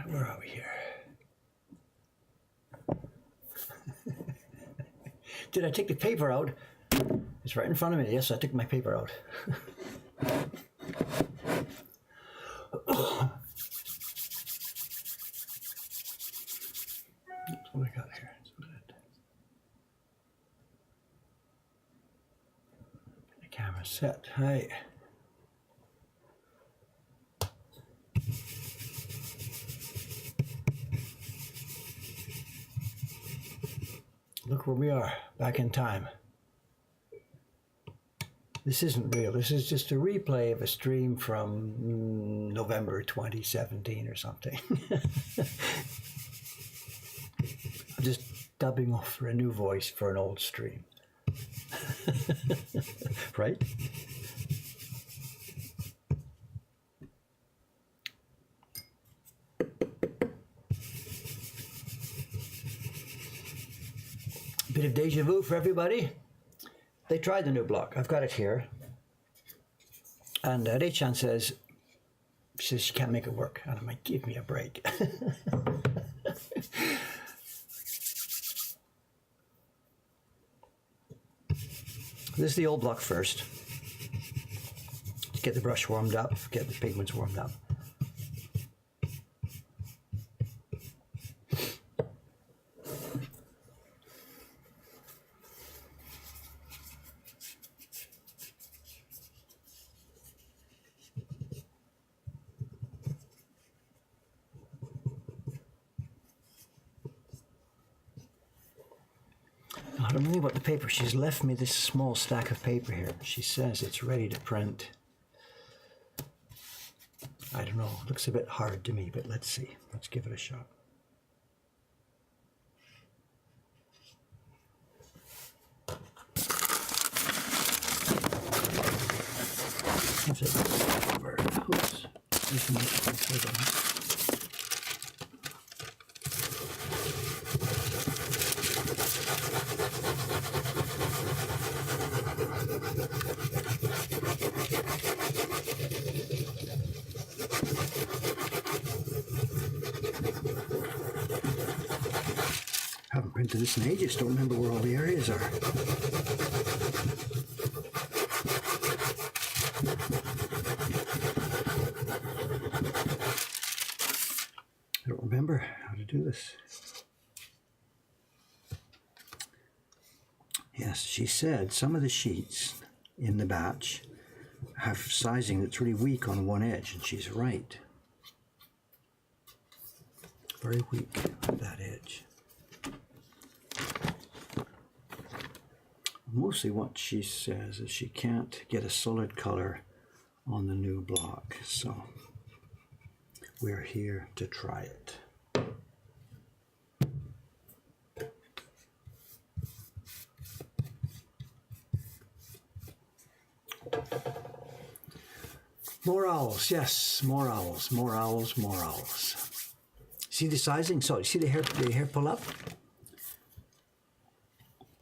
Where are we here? Did I take the paper out? It's right in front of me. Yes, I took my paper out. What do I got here? The camera set. Hi. Look where we are, back in time. This isn't real. This is just a replay of a stream from November 2017 or something. I'm just dubbing off for a new voice for an old stream. Right? Bit of deja vu for everybody. They tried the new block. I've got it here. And Rei-chan says, she can't make it work. And I'm like, give me a break. This is the old block first. Get the brush warmed up, get the pigments warmed up. I don't know about the paper. She's left me this small stack of paper here. She says it's ready to print. I don't know. It looks a bit hard to me, but let's see. Let's give it a shot. Oops. Haven't printed this in ages. Don't remember where all the areas are. I don't remember how to do this. Yes, she said some of the sheets in the batch have sizing that's really weak on one edge, and she's right. Very weak at that edge. Mostly what she says is she can't get a solid color on the new block, so we're here to try it. More owls, yes, more owls, more owls, more owls. See the sizing? So, see the hair pull up?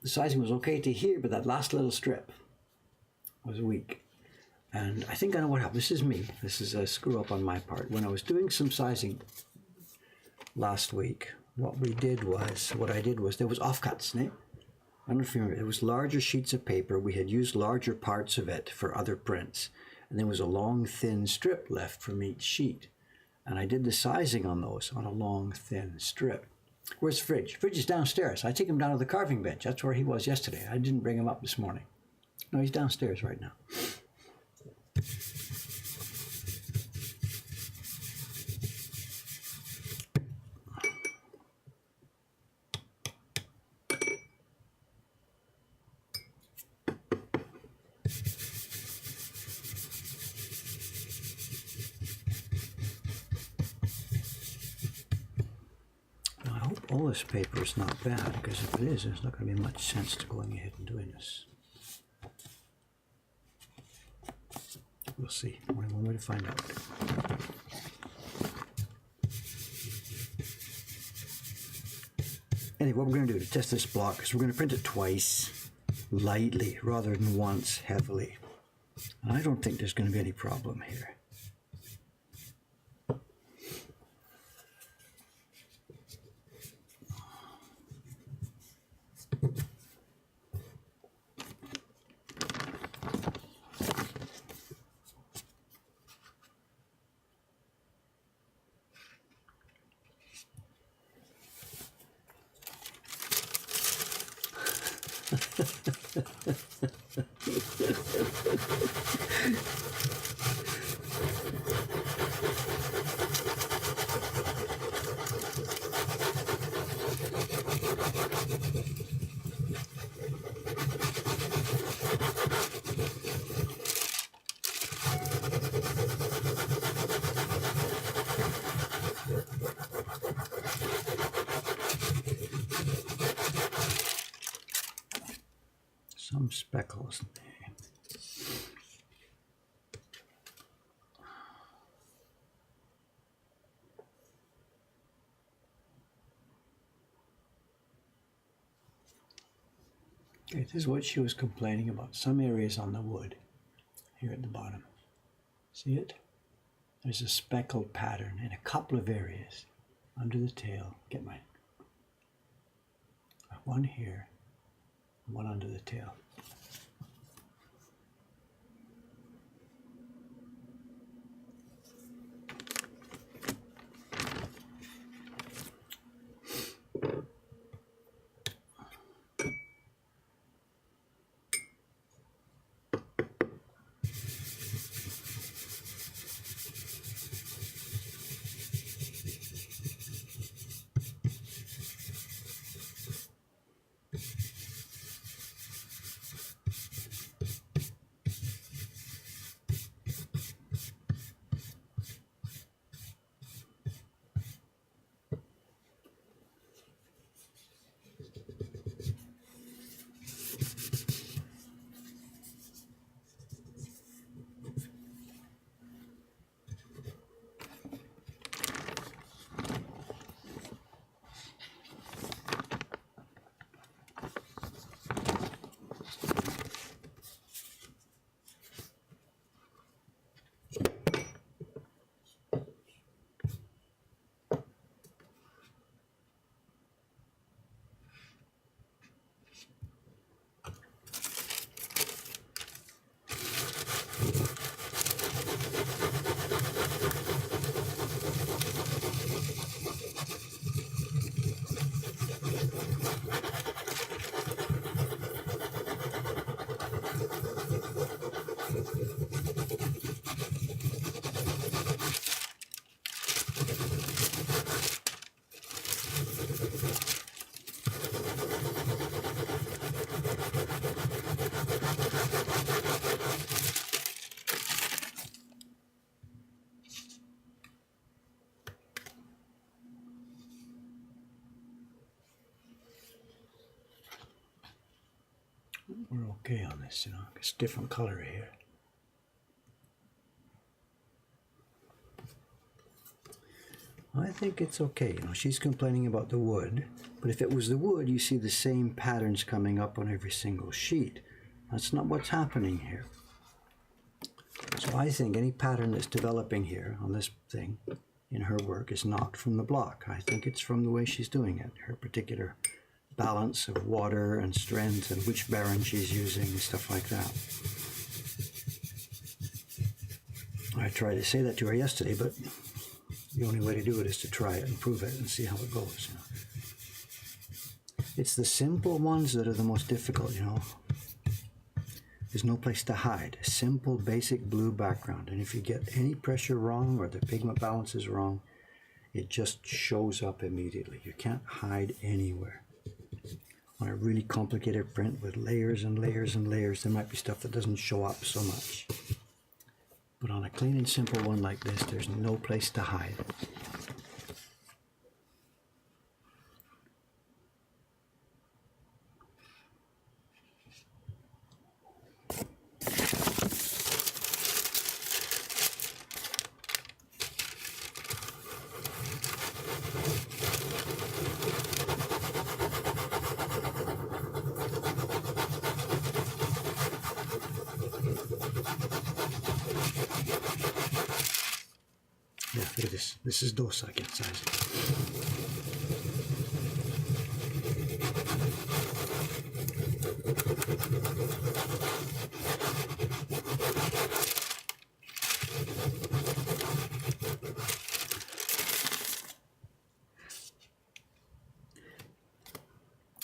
The sizing was okay to here, but that last little strip was weak. And I think I know what happened. This is me. This is a screw up on my part. When I was doing some sizing last week, what I did was, there was offcuts, I don't know if you remember, it was larger sheets of paper. We had used larger parts of it for other prints. And there was a long, thin strip left from each sheet. And I did the sizing on those on a long, thin strip. Where's Fridge? Fridge is downstairs. I take him down to the carving bench. That's where he was yesterday. I didn't bring him up this morning. No, he's downstairs right now. All this paper is not bad, because if it is, there's not going to be much sense to going ahead and doing this. We'll see. Only one way to find out. Anyway, what we're going to do to test this block is we're going to print it twice, lightly, rather than once, heavily. And I don't think there's going to be any problem here. some speckles. Okay, this is what she was complaining about. Some areas on the wood here at the bottom. See it? There's a speckled pattern in a couple of areas under the tail. Get mine. One here, one under the tail. We're okay on this, it's a different color here. I think it's okay, she's complaining about the wood, but if it was the wood, you see the same patterns coming up on every single sheet. That's not what's happening here. So I think any pattern that's developing here on this thing in her work is not from the block. I think it's from the way she's doing it, her particular balance of water and strength and which barren she's using and stuff like that. I tried to say that to her yesterday, but the only way to do it is to try it and prove it and see how it goes. It's the simple ones that are the most difficult, There's no place to hide. A simple, basic blue background. And if you get any pressure wrong or the pigment balance is wrong, it just shows up immediately. You can't hide anywhere. On a really complicated print with layers and layers and layers, there might be stuff that doesn't show up so much. But on a clean and simple one like this, there's no place to hide. Yeah, look at this. This is dosa again, sizing.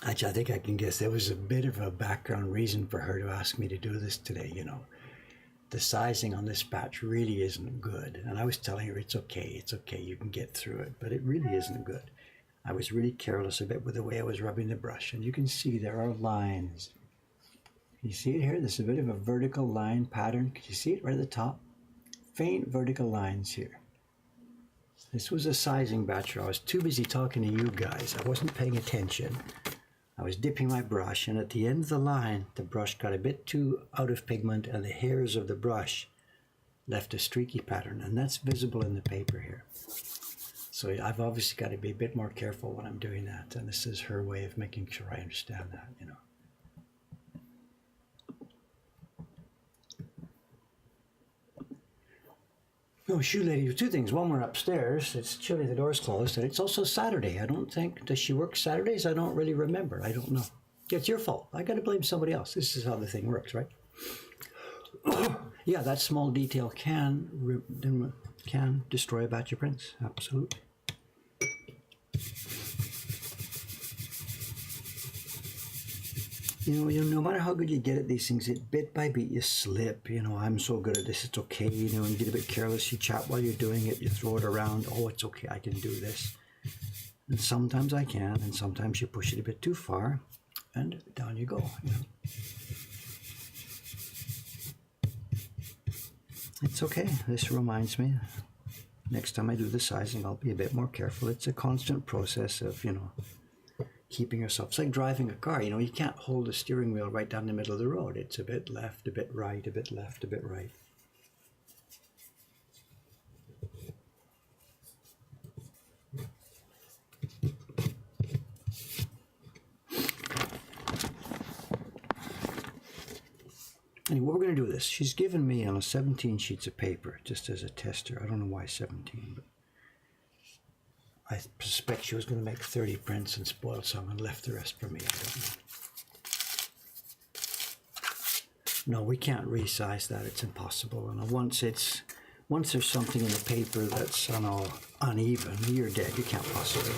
Actually, I think I can guess there was a bit of a background reason for her to ask me to do this today, The sizing on this patch really isn't good. And I was telling her, it's okay, you can get through it, but it really isn't good. I was really careless a bit with the way I was rubbing the brush, and you can see there are lines. You see it here? There's a bit of a vertical line pattern. Can you see it right at the top? Faint vertical lines here. This was a sizing batch. I was too busy talking to you guys. I wasn't paying attention. I was dipping my brush, and at the end of the line, the brush got a bit too out of pigment, and the hairs of the brush left a streaky pattern, and that's visible in the paper here. So I've obviously got to be a bit more careful when I'm doing that, and this is her way of making sure I understand that, you know. Oh, shoe lady, two things. One, we're upstairs. It's chilly, the door's closed, and it's also Saturday. I don't think, does she work Saturdays? I don't really remember. I don't know. It's your fault. I got to blame somebody else. This is how the thing works, right? Yeah, that small detail can destroy a batch of prints. Absolutely. You know, no matter how good you get at these things, bit by bit you slip. You know, I'm so good at this, it's okay. You know, and you get a bit careless, you chat while you're doing it, you throw it around. Oh, it's okay, I can do this. And sometimes I can, and sometimes you push it a bit too far, and down you go. You know. It's okay. This reminds me, next time I do the sizing, I'll be a bit more careful. It's a constant process of, you know, keeping yourself. It's like driving a car. You know, you can't hold the steering wheel right down the middle of the road. It's a bit left, a bit right, a bit left, a bit right. Anyway, we're going to do this. She's given me 17 sheets of paper just as a tester. I don't know why 17, but I suspect she was going to make 30 prints and spoiled some and left the rest for me. I don't know. No, we can't resize that. It's impossible. And once there's something in the paper that's uneven, you're dead. You can't possibly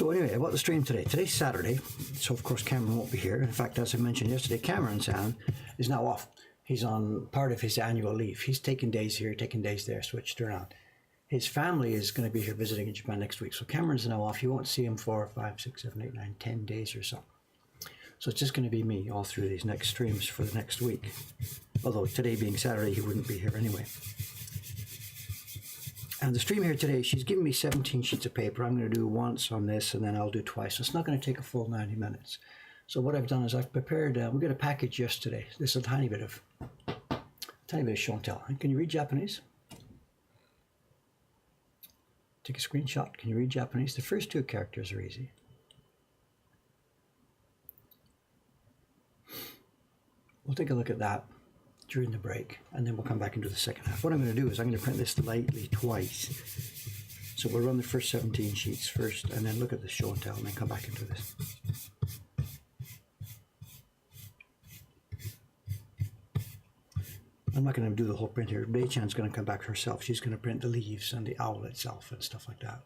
So anyway, about the stream today. Today's Saturday, so of course Cameron won't be here. In fact, as I mentioned yesterday, Cameron's hand is now off. He's on part of his annual leave. He's taking days here, taking days there, switched around. His family is going to be here visiting in Japan next week. So Cameron's now off. You won't see him for 5, 6, 7, 8, 9, 10 days or so. So it's just going to be me all through these next streams for the next week. Although today being Saturday, he wouldn't be here anyway. And the stream here today, she's given me 17 sheets of paper. I'm going to do once on this, and then I'll do twice. So it's not going to take a full 90 minutes. So what I've done is I've prepared, we got a package yesterday. This is a tiny bit of show and tell. Can you read Japanese? Take a screenshot. Can you read Japanese? The first 2 characters are easy. We'll take a look at that during the break, and then we'll come back and do the second half. What I'm going to do is I'm going to print this lightly twice. So we'll run the first 17 sheets first, and then look at the show and tell, and then come back and do this. I'm not going to do the whole print here. Bei-chan's going to come back herself. She's going to print the leaves and the owl itself and stuff like that.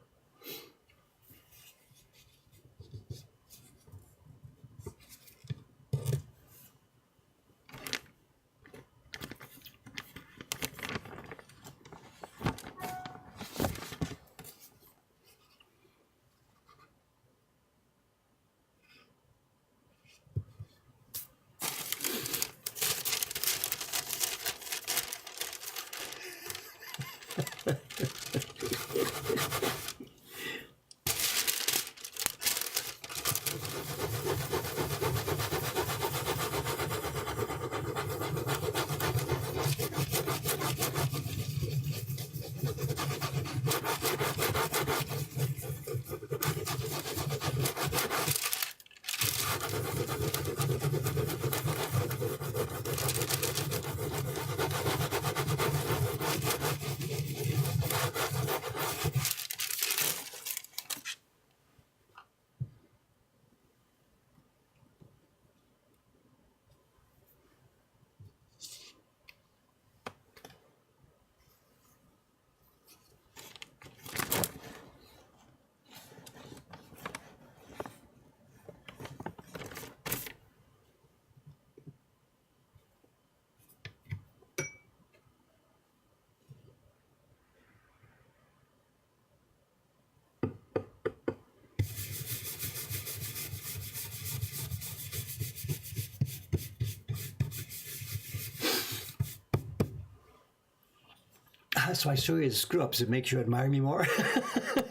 so I show you the screw ups. It makes you admire me more.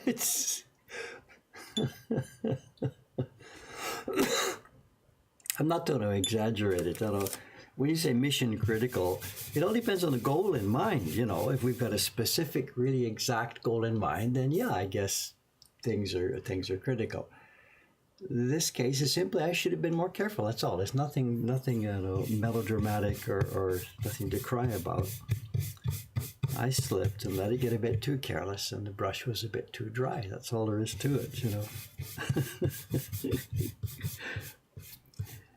It's. I'm not going to exaggerate it. I don't. When you say mission critical, it all depends on the goal in mind. You know, if we've got a specific, really exact goal in mind, then yeah, I guess things are critical. This case is simply I should have been more careful. That's all. It's nothing melodramatic or nothing to cry about. I slipped and let it get a bit too careless, and the brush was a bit too dry. That's all there is to it, you know.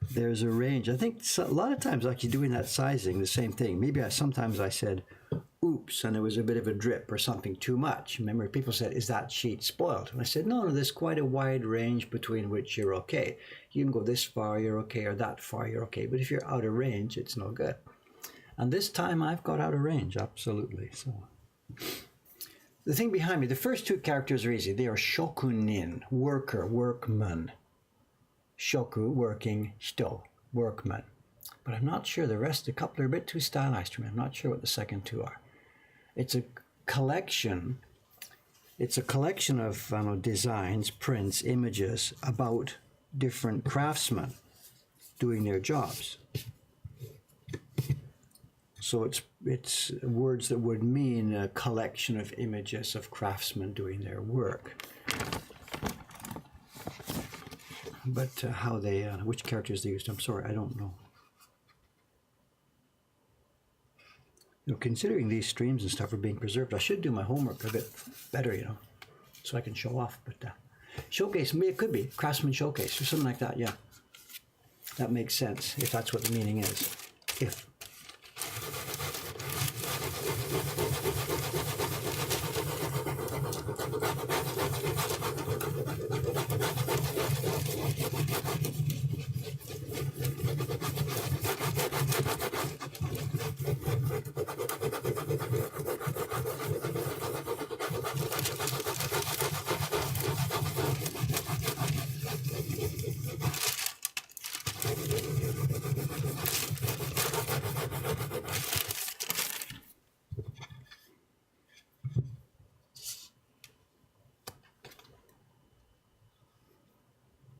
There's a range. I think a lot of times, actually doing that sizing, the same thing. Maybe sometimes I said, oops, and there was a bit of a drip or something too much. Remember, people said, is that sheet spoiled? And I said, no, there's quite a wide range between which you're okay. You can go this far, you're okay, or that far, you're okay. But if you're out of range, it's no good. And this time I've got out of range, absolutely. So the thing behind me, the first two characters are easy. They are shokunin, worker, workman. Shoku, working, shito, workman. But I'm not sure the rest, a couple are a bit too stylized for me. I'm not sure what the second two are. It's a collection of designs, prints, images about different craftsmen doing their jobs. So it's words that would mean a collection of images of craftsmen doing their work. But how they, which characters they used, I'm sorry, I don't know. You know, considering these streams and stuff are being preserved, I should do my homework a bit better, you know, so I can show off. But showcase, it could be craftsman showcase or something like that. Yeah, that makes sense if that's what the meaning is. If.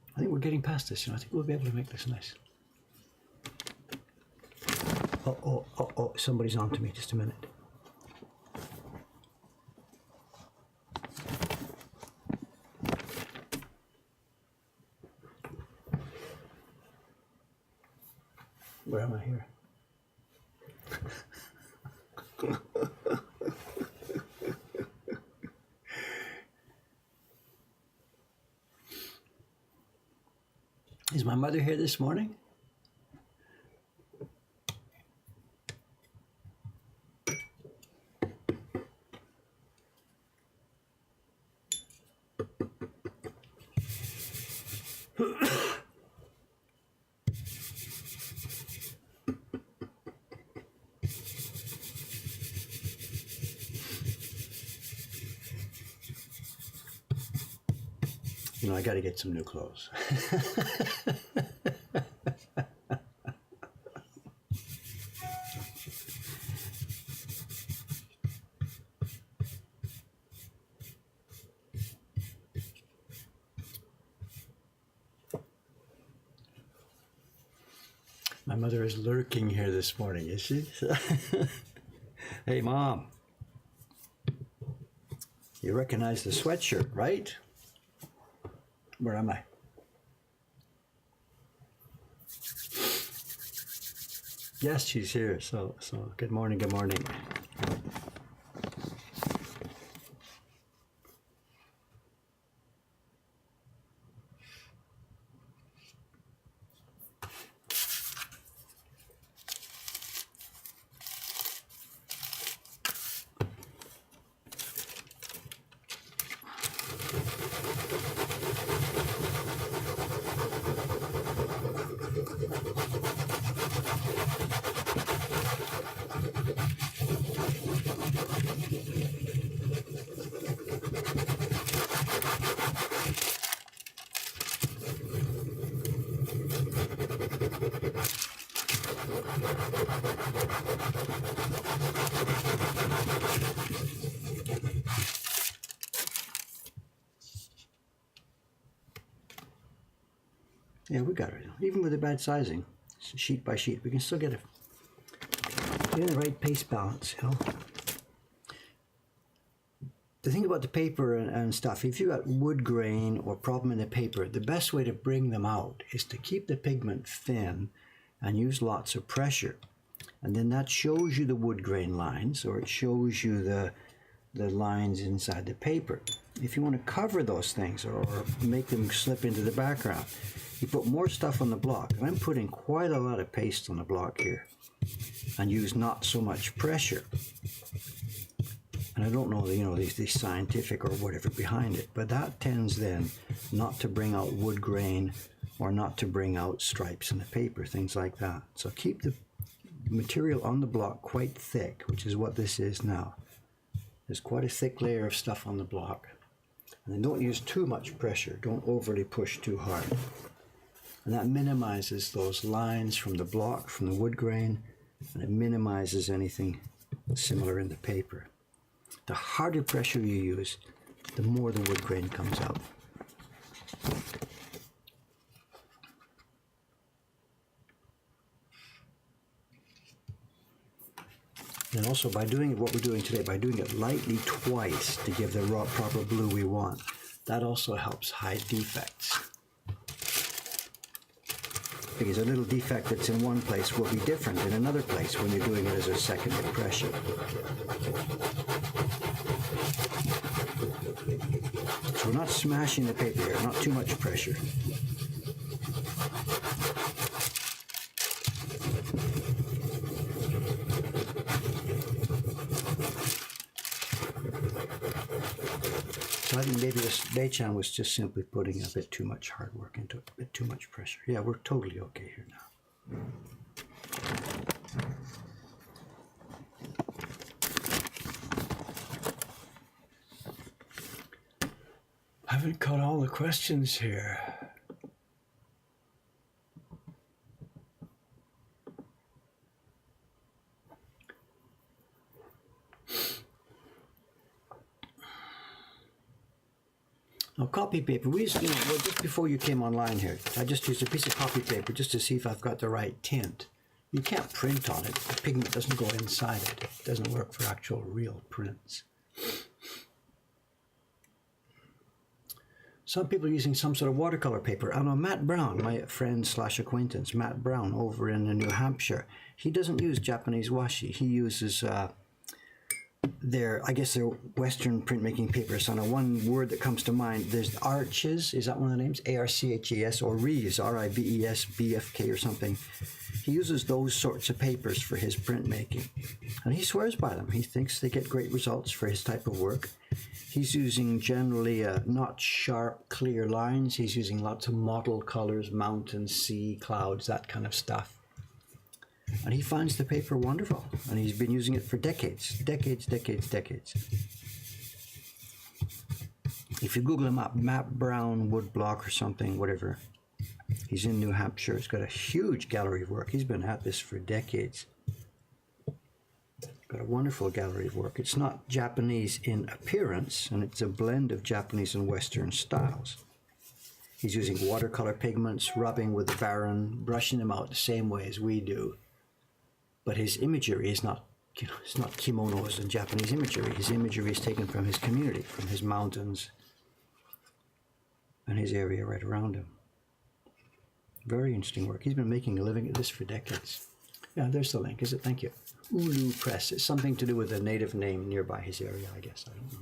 I think we're getting past this, you know. I think we'll be able to make this nice. Oh, somebody's on to me. Just a minute. Where am I here? Is my mother here this morning? You know, I got to get some new clothes. My mother is lurking here this morning, is she? Hey, Mom. You recognize the sweatshirt, right? Where am I? Yes, she's here. So good morning, good morning. Yeah, we got it. Even with the bad sizing, sheet by sheet, we can still get the right paste balance, you know. The thing about the paper and stuff, if you got wood grain or problem in the paper, the best way to bring them out is to keep the pigment thin and use lots of pressure. And then that shows you the wood grain lines, or it shows you the lines inside the paper. If you want to cover those things or make them slip into the background, you put more stuff on the block. And I'm putting quite a lot of paste on the block here and use not so much pressure. And I don't know, you know, the scientific or whatever behind it, but that tends then not to bring out wood grain or not to bring out stripes in the paper, things like that. So keep the material on the block quite thick, which is what this is now. There's quite a thick layer of stuff on the block. And then don't use too much pressure. Don't overly push too hard. And that minimizes those lines from the block, from the wood grain, and it minimizes anything similar in the paper. The harder pressure you use, the more the wood grain comes out. And also by doing what we're doing today, by doing it lightly twice to give the raw proper blue we want, that also helps hide defects. Because a little defect that's in one place will be different in another place when you're doing it as a second impression. So we're not smashing the paper here, not too much pressure. So I think maybe this Beichan was just simply putting a bit too much hard work into it, a bit too much pressure. Yeah, we're totally okay here now. I haven't caught all the questions here. Now, copy paper, we used, well, just before you came online here, I just used a piece of copy paper just to see if I've got the right tint. You can't print on it. The pigment doesn't go inside it. It doesn't work for actual real prints. Some people are using some sort of watercolor paper. I know Matt Brown, my friend slash acquaintance, Matt Brown over in New Hampshire, he doesn't use Japanese washi. He uses their Western printmaking paper. So now one word that comes to mind, there's Arches, is that one of the names? ARCHES, or Reeves, RIVES, BFK or something. He uses those sorts of papers for his printmaking. And he swears by them. He thinks they get great results for his type of work. He's using generally not sharp, clear lines. He's using lots of model colors, mountains, sea, clouds, that kind of stuff. And he finds the paper wonderful, and he's been using it for decades. If you Google him up, Matt Brown woodblock or something, whatever, he's in New Hampshire. He's got a huge gallery of work. He's been at this for decades. Got a wonderful gallery of work. It's not Japanese in appearance, and it's a blend of Japanese and Western styles. He's using watercolor pigments, rubbing with the Baron, brushing them out the same way as we do. But his imagery is not, it's not kimonos and Japanese imagery. His imagery is taken from his community, from his mountains and his area right around him. Very interesting work. He's been making a living at this for decades. Yeah, there's the link, is it? Thank you. Ulu Press. It's something to do with a native name nearby his area, I guess. I don't know.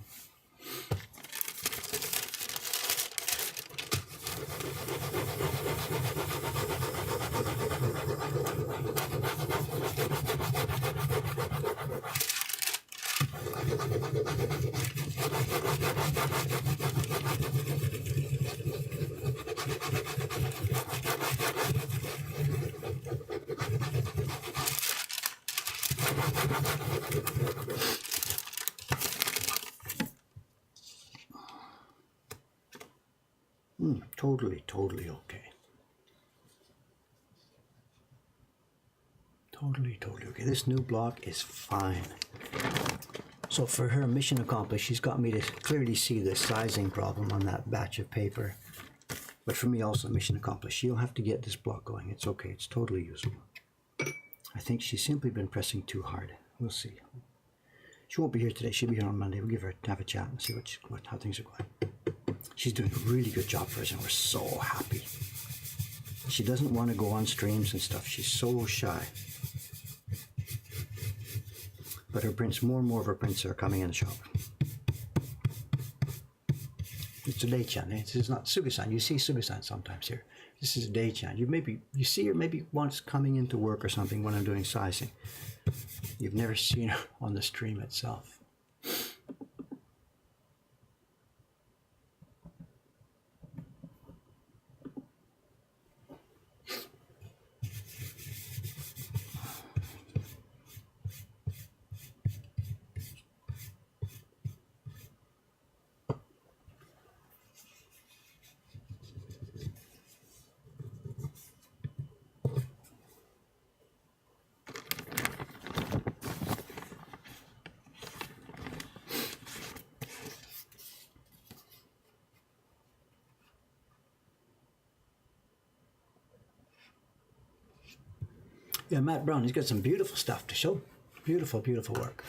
Totally okay. Totally okay. This new block is fine. So for her, mission accomplished. She's got me to clearly see the sizing problem on that batch of paper. But for me also, mission accomplished. She'll have to get this block going. It's okay. It's totally usable. I think she's simply been pressing too hard. We'll see. She won't be here today. She'll be here on Monday. We'll give her have a chat and see how things are going. She's doing a really good job for us, and we're so happy. She doesn't want to go on streams and stuff. She's so shy. But her prints, more and more of her prints are coming in the shop. It's a Dei-chan. This is not Suga-san. You see Suga-san sometimes here. This is a Dei-chan. You see her maybe once coming into work or something when I'm doing sizing. You've never seen her on the stream itself. Yeah, Matt Brown, he's got some beautiful stuff to show. Beautiful, beautiful work.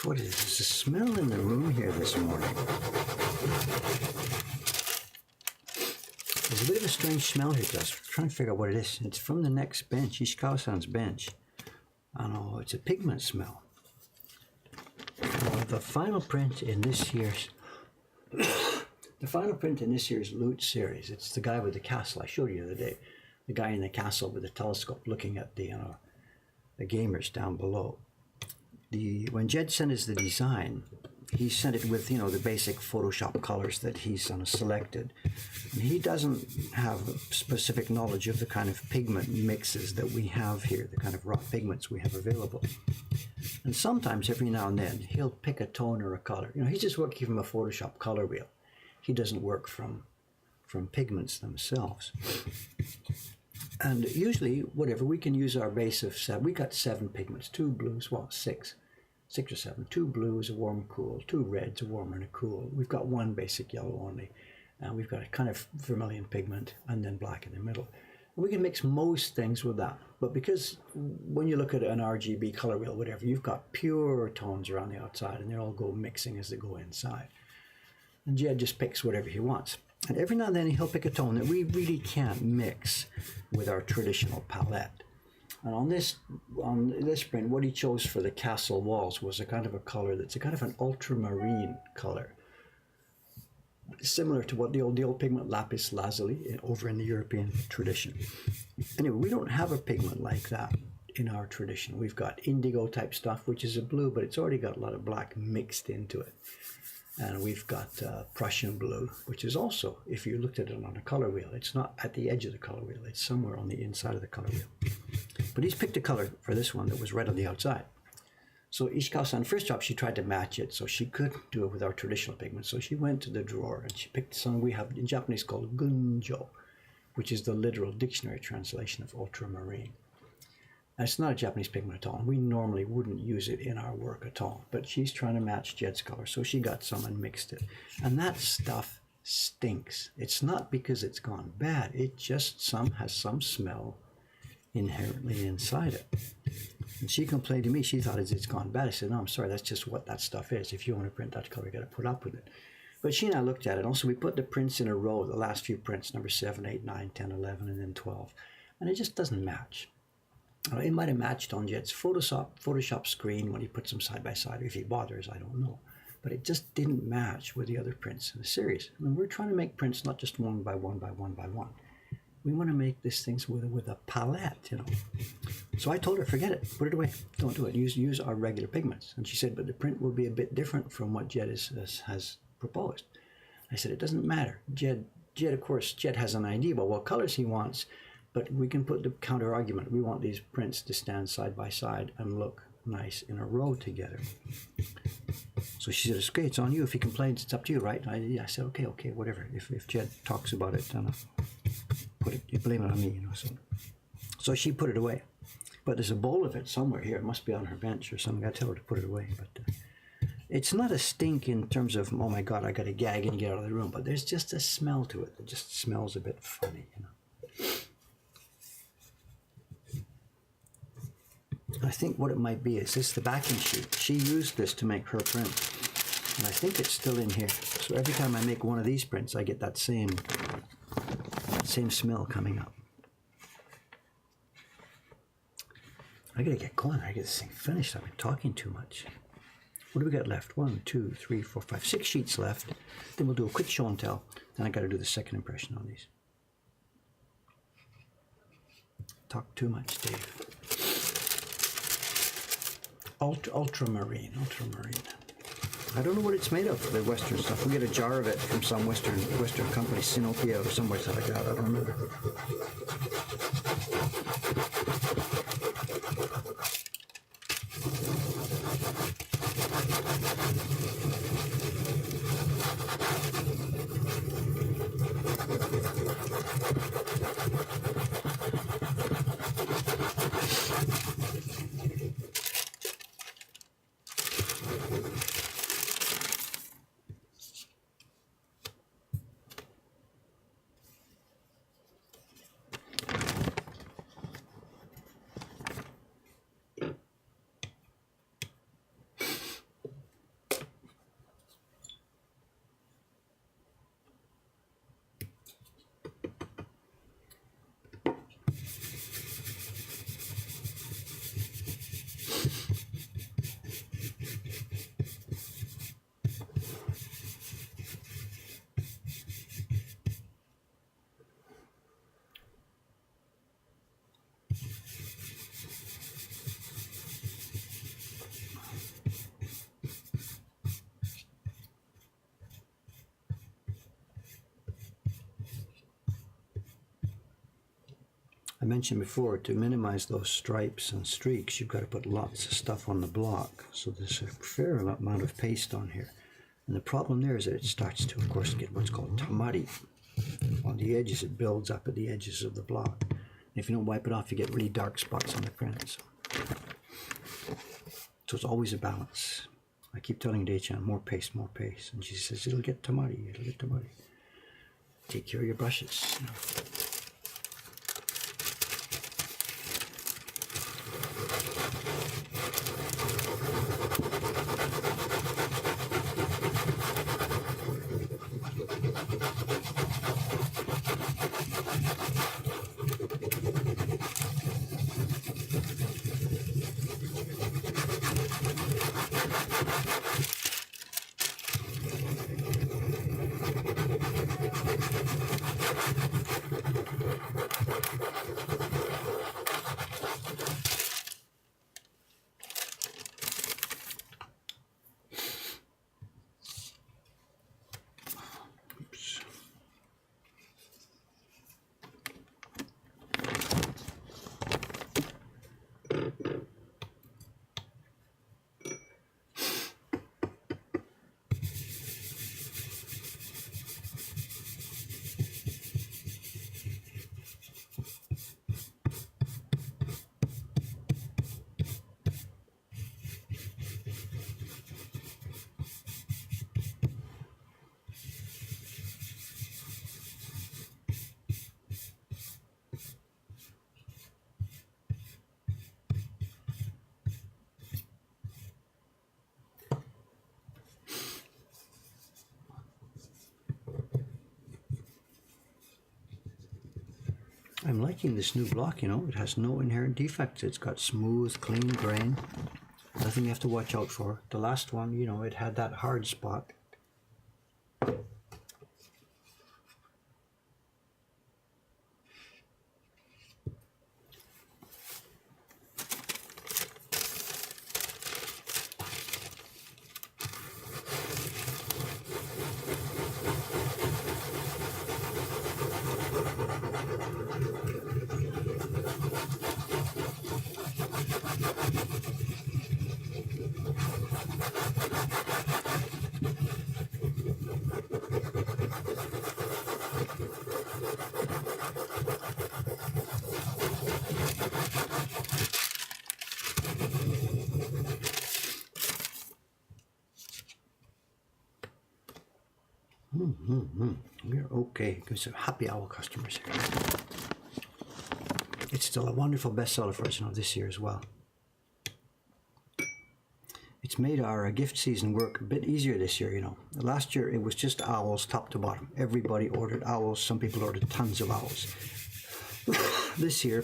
What is this? There's a smell in the room here this morning. There's a bit of a strange smell here to us. We're trying to figure out what it is. It's from the next bench, Ishikawa-san's bench. I don't know, it's a pigment smell. The final print in this year's Loot series. It's the guy with the castle I showed you the other day. The guy in the castle with the telescope looking at the gamers down below. When Jed sent us the design, he sent it with the basic Photoshop colors that he's selected. And he doesn't have specific knowledge of the kind of pigment mixes that we have here, the kind of raw pigments we have available. And sometimes, every now and then, he'll pick a tone or a color. He's just working from a Photoshop color wheel. He doesn't work from pigments themselves. And usually, whatever, we can use our base of 7. We got 7 pigments, 2 blues, well, 6 or 7. 2 blues, a warm, cool, 2 reds, a warm and a cool. We've got 1 basic yellow only. And we've got a kind of vermilion pigment and then black in the middle. And we can mix most things with that. But because when you look at an RGB color wheel, whatever, you've got pure tones around the outside and they all go mixing as they go inside. And Jed just picks whatever he wants. And every now and then he'll pick a tone that we really can't mix with our traditional palette. And on this print, what he chose for the castle walls was a kind of a color that's a kind of an ultramarine color, similar to what the old pigment lapis lazuli over in the European tradition. Anyway, we don't have a pigment like that in our tradition. We've got indigo type stuff, which is a blue, but it's already got a lot of black mixed into it. And we've got Prussian blue, which is also, if you looked at it on a color wheel, it's not at the edge of the color wheel, it's somewhere on the inside of the color wheel. But he's picked a color for this one that was red on the outside. So Ishikawa-san, first job, she tried to match it so she could do it with our traditional pigment. So she went to the drawer and she picked something we have in Japanese called gunjo, which is the literal dictionary translation of ultramarine. And it's not a Japanese pigment at all. We normally wouldn't use it in our work at all. But she's trying to match Jed's color, so she got some and mixed it. And that stuff stinks. It's not because it's gone bad. It just has some smell inherently inside it. And she complained to me. She thought it's gone bad. I said, no, I'm sorry. That's just what that stuff is. If you want to print that color, you got to put up with it. But she and I looked at it. Also, we put the prints in a row, the last few prints, number 7, 8, 9, 10, 11, and then 12. And it just doesn't match. It might have matched on Jed's Photoshop screen when he puts them side by side, if he bothers, I don't know. But it just didn't match with the other prints in the series. I mean, we're trying to make prints not just one by one by one by one. We want to make these things with a palette, So I told her, forget it, put it away, don't do it, use our regular pigments. And she said, but the print will be a bit different from what Jed has proposed. I said, it doesn't matter. Jed Jed, of course, Jed has an idea about what colors he wants, but we can put the counter argument. We want these prints to stand side by side and look nice in a row together. So she said, it's okay, it's on you. If you complain, it's up to you, right? I said, okay, whatever. If Jed talks about it, then you blame it on me, So she put it away. But there's a bowl of it somewhere here. It must be on her bench or something. I tell her to put it away. But it's not a stink in terms of, oh my God, I got to gag and get out of the room. But there's just a smell to it. It just smells a bit funny, I think what it might be is this the backing sheet. She used this to make her print. And I think it's still in here. So every time I make one of these prints, I get that same smell coming up. I gotta get going. I get this thing finished. I've been talking too much. What do we got left? 1, 2, 3, 4, 5, 6 sheets left. Then we'll do a quick show and tell. Then I gotta do the second impression on these. Talk too much, Dave. Ultramarine. I don't know what it's made of, the Western stuff. We get a jar of it from some Western company, Sinopia or somewhere like that. I don't remember. I mentioned before, to minimize those stripes and streaks, you've got to put lots of stuff on the block. So there's a fair amount of paste on here. And the problem there is that it starts to, of course, get what's called tamari. On the edges, it builds up at the edges of the block. And if you don't wipe it off, you get really dark spots on the print. So it's always a balance. I keep telling Dei-chan, more paste. And she says, it'll get tamari. Take care of your brushes. I'm liking this new block, It has no inherent defects. It's got smooth, clean grain. Nothing you have to watch out for. The last one, it had that hard spot. We're okay. Good, some happy owl customers here. It's still a wonderful bestseller for us, this year as well. It's made our gift season work a bit easier this year, Last year it was just owls top to bottom. Everybody ordered owls. Some people ordered tons of owls. This year,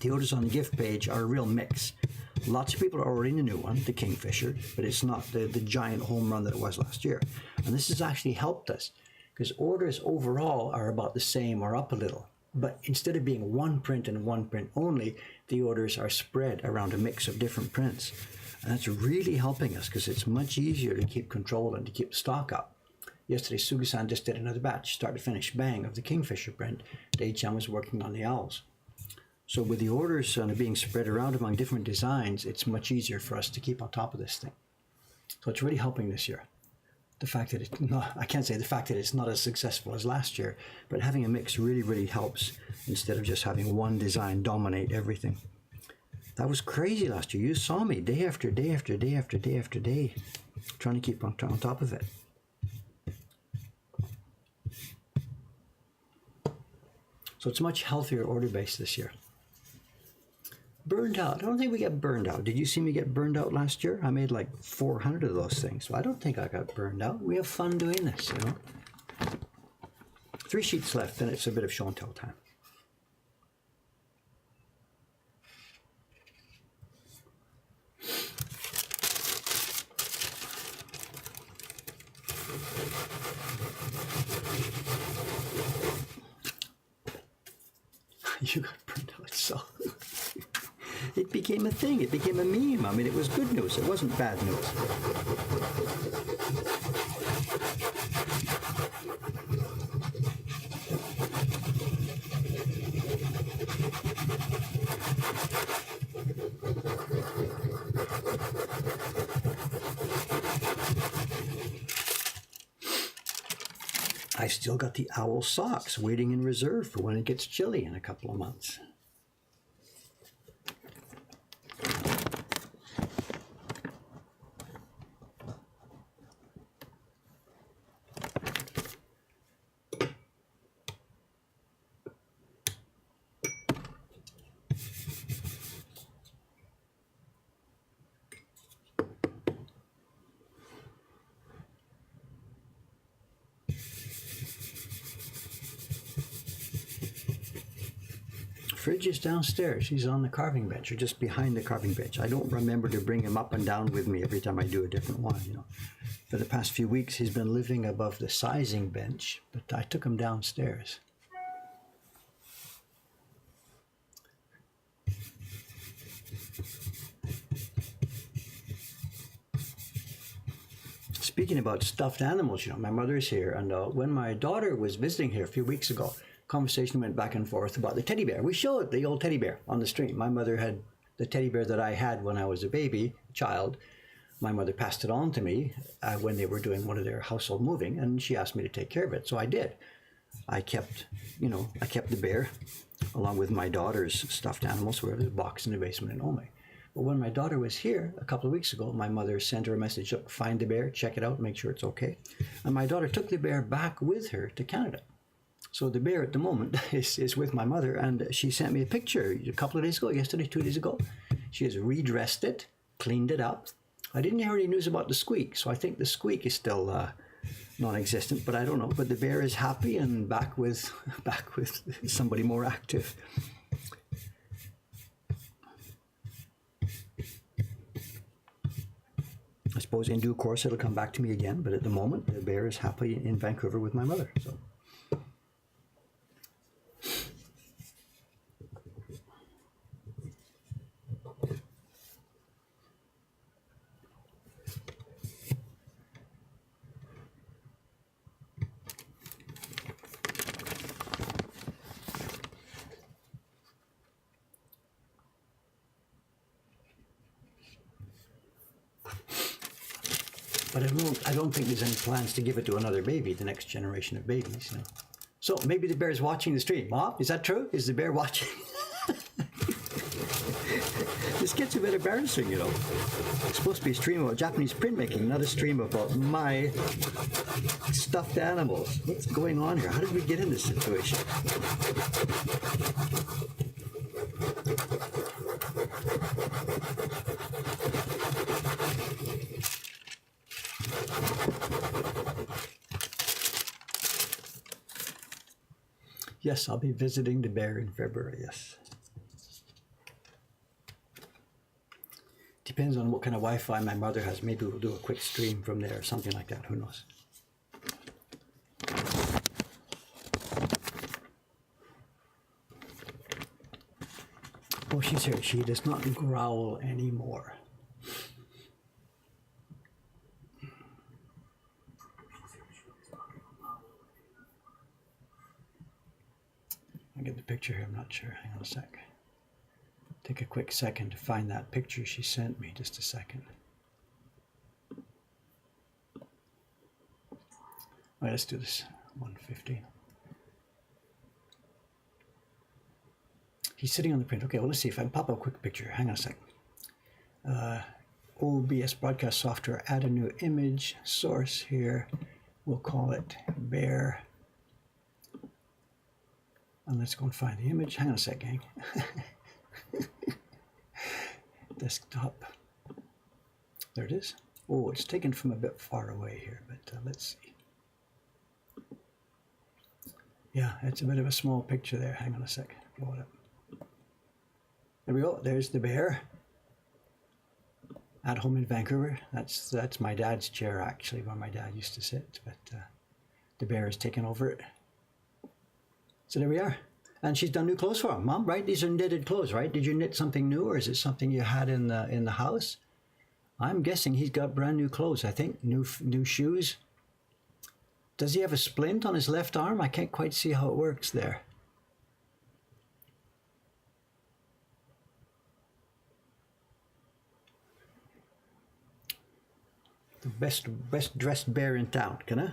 the orders on the gift page are a real mix. Lots of people are ordering the new one, the Kingfisher, but it's not the giant home run that it was last year. And this has actually helped us because orders overall are about the same or up a little. But instead of being one print and one print only, the orders are spread around a mix of different prints. And that's really helping us because it's much easier to keep control and to keep the stock up. Yesterday, Sugi-san just did another batch, start to finish, bang, of the Kingfisher print. Dei-chan was working on the owls. So with the orders being spread around among different designs, it's much easier for us to keep on top of this thing. So it's really helping this year. The fact that it's not, I can't say the fact that it's not as successful as last year, but having a mix really, really helps instead of just having one design dominate everything. That was crazy last year. You saw me day after day after day after day after day trying to keep on top of it. So it's a much healthier order base this year. Burned out. I don't think we get burned out. Did you see me get burned out last year? I made like 400 of those things. So I don't think I got burned out. We have fun doing this, 3 sheets left, then it's a bit of show and tell time. You got burned out, so it became a thing. It became a meme. I mean, it was good news. It wasn't bad news. I still got the owl socks waiting in reserve for when it gets chilly in a couple of months. Fridge is downstairs. He's on the carving bench, or just behind the carving bench. I don't remember to bring him up and down with me every time I do a different one, For the past few weeks, he's been living above the sizing bench, but I took him downstairs. Speaking about stuffed animals, my mother's here, and when my daughter was visiting here a few weeks ago, conversation went back and forth about the teddy bear. We showed the old teddy bear on the stream. My mother had the teddy bear that I had when I was a child. My mother passed it on to me when they were doing one of their household moving, and she asked me to take care of it. So I did. I kept the bear along with my daughter's stuffed animals, where there's a box in the basement in Ome. But when my daughter was here a couple of weeks ago, my mother sent her a message, look, find the bear, check it out, make sure it's okay. And my daughter took the bear back with her to Canada. So the bear at the moment is with my mother, and she sent me a picture a couple of days ago, yesterday, 2 days ago. She has redressed it, cleaned it up. I didn't hear any news about the squeak, so I think the squeak is still non-existent, but I don't know. But the bear is happy and back with somebody more active. I suppose in due course it'll come back to me again, but at the moment the bear is happy in Vancouver with my mother. So. But I don't think there's any plans to give it to another baby, the next generation of babies. So maybe the bear is watching the stream. Mom, is that true? Is the bear watching? This gets a bit embarrassing, you know. It's supposed to be a stream about Japanese printmaking, not a stream about my stuffed animals. What's going on here? How did we get in this situation? Yes, I'll be visiting the bear in February, yes. Depends on what kind of Wi-Fi my mother has. Maybe we'll do a quick stream from there or something like that. Who knows? Oh, she's here. She does not growl anymore. I'll get the picture here. I'm not sure. Hang on a sec. Take a quick second to find that picture she sent me. Just a second. All right, let's do this. 150. He's sitting on the print. Okay, well, let's see if I can pop up a quick picture. Hang on a sec. OBS broadcast software. Add a new image source here. We'll call it bear. And let's go and find the image. Hang on a sec, gang. Desktop. There it is. Oh, it's taken from a bit far away here, but let's see. Yeah, it's a bit of a small picture there. Hang on a sec. Blow it up. There we go. There's the bear. At home in Vancouver. That's my dad's chair, actually, where my dad used to sit. But the bear has taken over it. So there we are. And she's done new clothes for him, Mom, right? These are knitted clothes, right? Did you knit something new, or is it something you had in the house? I'm guessing he's got brand new clothes, I think. New shoes. Does he have a splint on his left arm? I can't quite see how it works there. The best dressed bear in town, can I?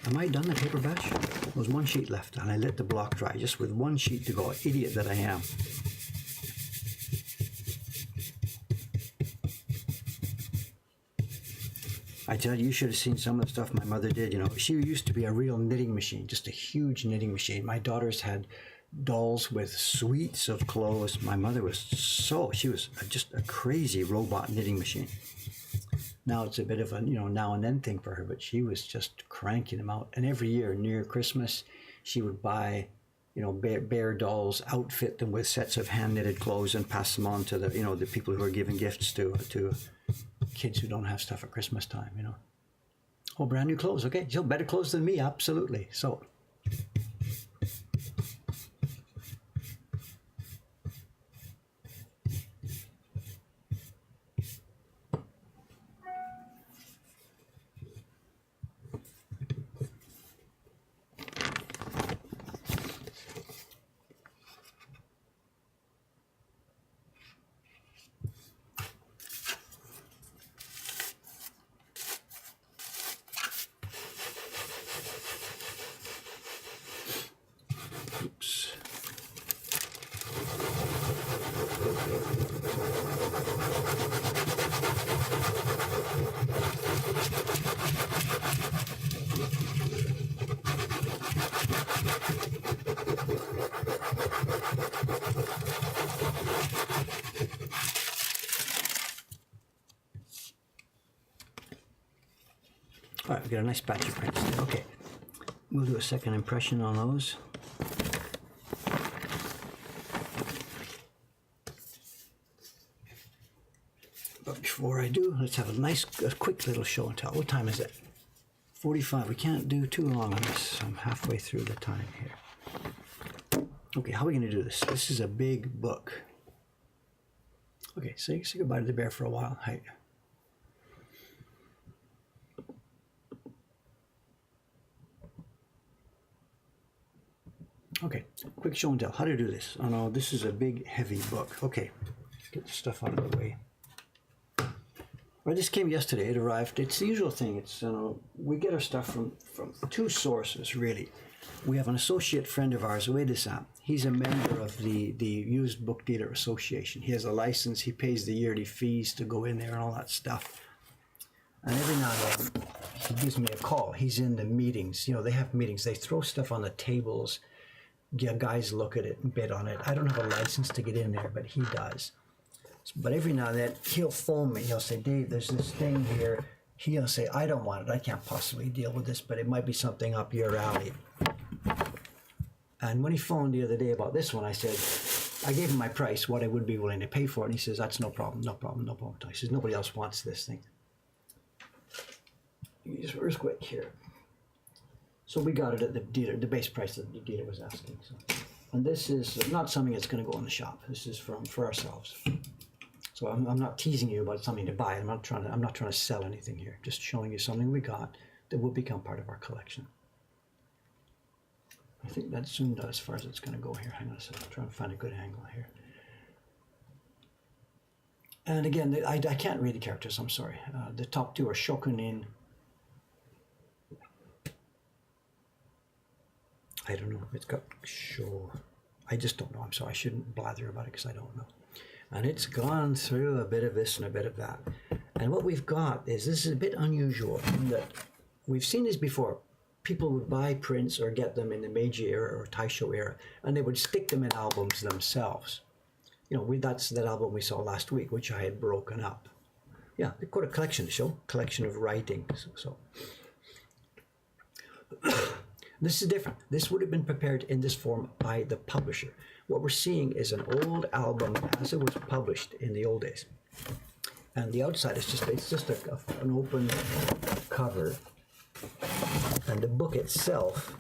Am I done the paper batch? There's one sheet left, and I let the block dry just with one sheet to go. Idiot that I am. I tell you, you should have seen some of the stuff my mother did. You know, she used to be a real knitting machine, just a huge knitting machine. My daughters had dolls with suites of clothes. My mother was she was just a crazy robot knitting machine. Now it's a bit of a, now and then thing for her, but she was just cranking them out. And every year near Christmas, she would buy, bear dolls, outfit them with sets of hand knitted clothes and pass them on to the people who are giving gifts to kids who don't have stuff at Christmas time, Oh, brand new clothes. Okay. Still better clothes than me. Absolutely. So. Oops. All right, we got a nice batch of prints there. Okay, we'll do a second impression on those. But before I do, let's have a quick little show and tell. What time is it? 45. We can't do too long on this. I'm halfway through the time here. Okay, how are we going to do this? This is a big book. Okay, say goodbye to the bear for a while. Hi. Okay, quick show and tell. How to do this? Oh no, this is a big, heavy book. Okay, get the stuff out of the way. Well, this came yesterday. It arrived. It's the usual thing. It's we get our stuff from two sources really. we have an associate friend of ours, Ueda-san. He's a member of the Used Book Dealer Association. He has a license. He pays the yearly fees to go in there and all that stuff. And every now and then, he gives me a call. He's in the meetings. You know, they have meetings. They throw stuff on the tables. Guys look at it and bid on it. I don't have a license to get in there, but he does. But every now and then, he'll phone me. He'll say, Dave, there's this thing here. He'll say, I don't want it. I can't possibly deal with this, but it might be something up your alley. And when he phoned the other day about this one, I said, I gave him my price, what I would be willing to pay for it. And he says, that's no problem, no problem, no problem. He says, nobody else wants this thing. Use earthquake here. So we got it at the dealer, the base price that the dealer was asking. So. And this is not something that's going to go in the shop. This is for ourselves. So I'm not teasing you about something to buy. I'm not trying to sell anything here. Just showing you something we got that will become part of our collection. I think that zoomed out as far as it's going to go here. Hang on a second. I'm trying to find a good angle here. And again, I can't read the characters. I'm sorry. The top two are Shokunin. I don't know. It's got show. I just don't know. I'm sorry. I shouldn't blather about it because I don't know. And it's gone through a bit of this and a bit of that. And what we've got is, this is a bit unusual in that we've seen this before. People would buy prints or get them in the Meiji era or Taisho era, and they would stick them in albums themselves. You know, that's that album we saw last week, which I had broken up. Yeah, they got a collection to show, collection of writings. So. This is different. This would have been prepared in this form by the publisher. What we're seeing is an old album as it was published in the old days. And the outside is just an open cover. And the book itself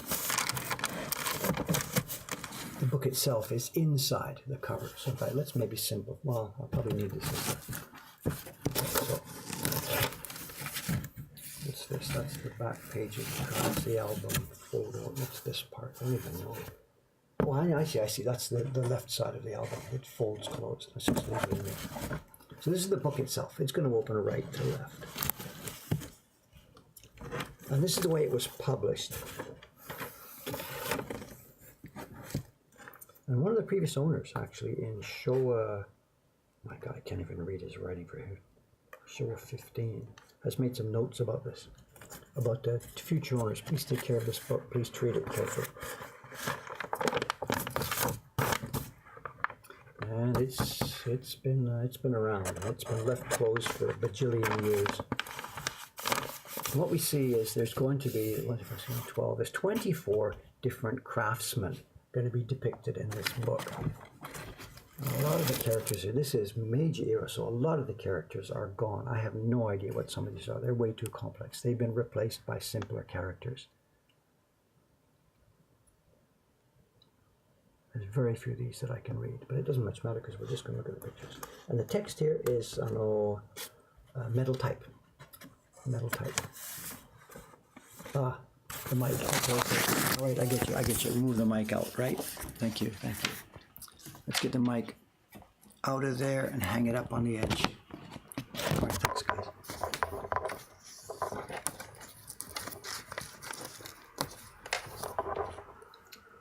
is inside the cover. So in fact, let's maybe symbol. Well, I'll probably need this. So, what's this? That's the back page of the cover. That's the album photo. What's this part? I don't even know. Oh, I see. That's the left side of the album. It folds closed. Let's just leave it in there. So this is the book itself. It's going to open right to left. And this is the way it was published. And one of the previous owners, actually, in Showa, my God, I can't even read his writing for here. Showa 15 has made some notes about this, about the future owners. Please take care of this book. Please treat it carefully. And it's been around. It's been left closed for a bajillion years. And what we see is there's going to be, what if I say 12? There's 24 different craftsmen going to be depicted in this book. And a lot of the characters here, this is Meiji era, so a lot of the characters are gone. I have no idea what some of these are. They're way too complex. They've been replaced by simpler characters. There's very few of these that I can read, but it doesn't much matter because we're just going to look at the pictures. And the text here is, metal type. Metal type. Ah, the mic. All right, I get you. Remove the mic out, right? Thank you. Let's get the mic out of there and hang it up on the edge. All right, thanks, guys.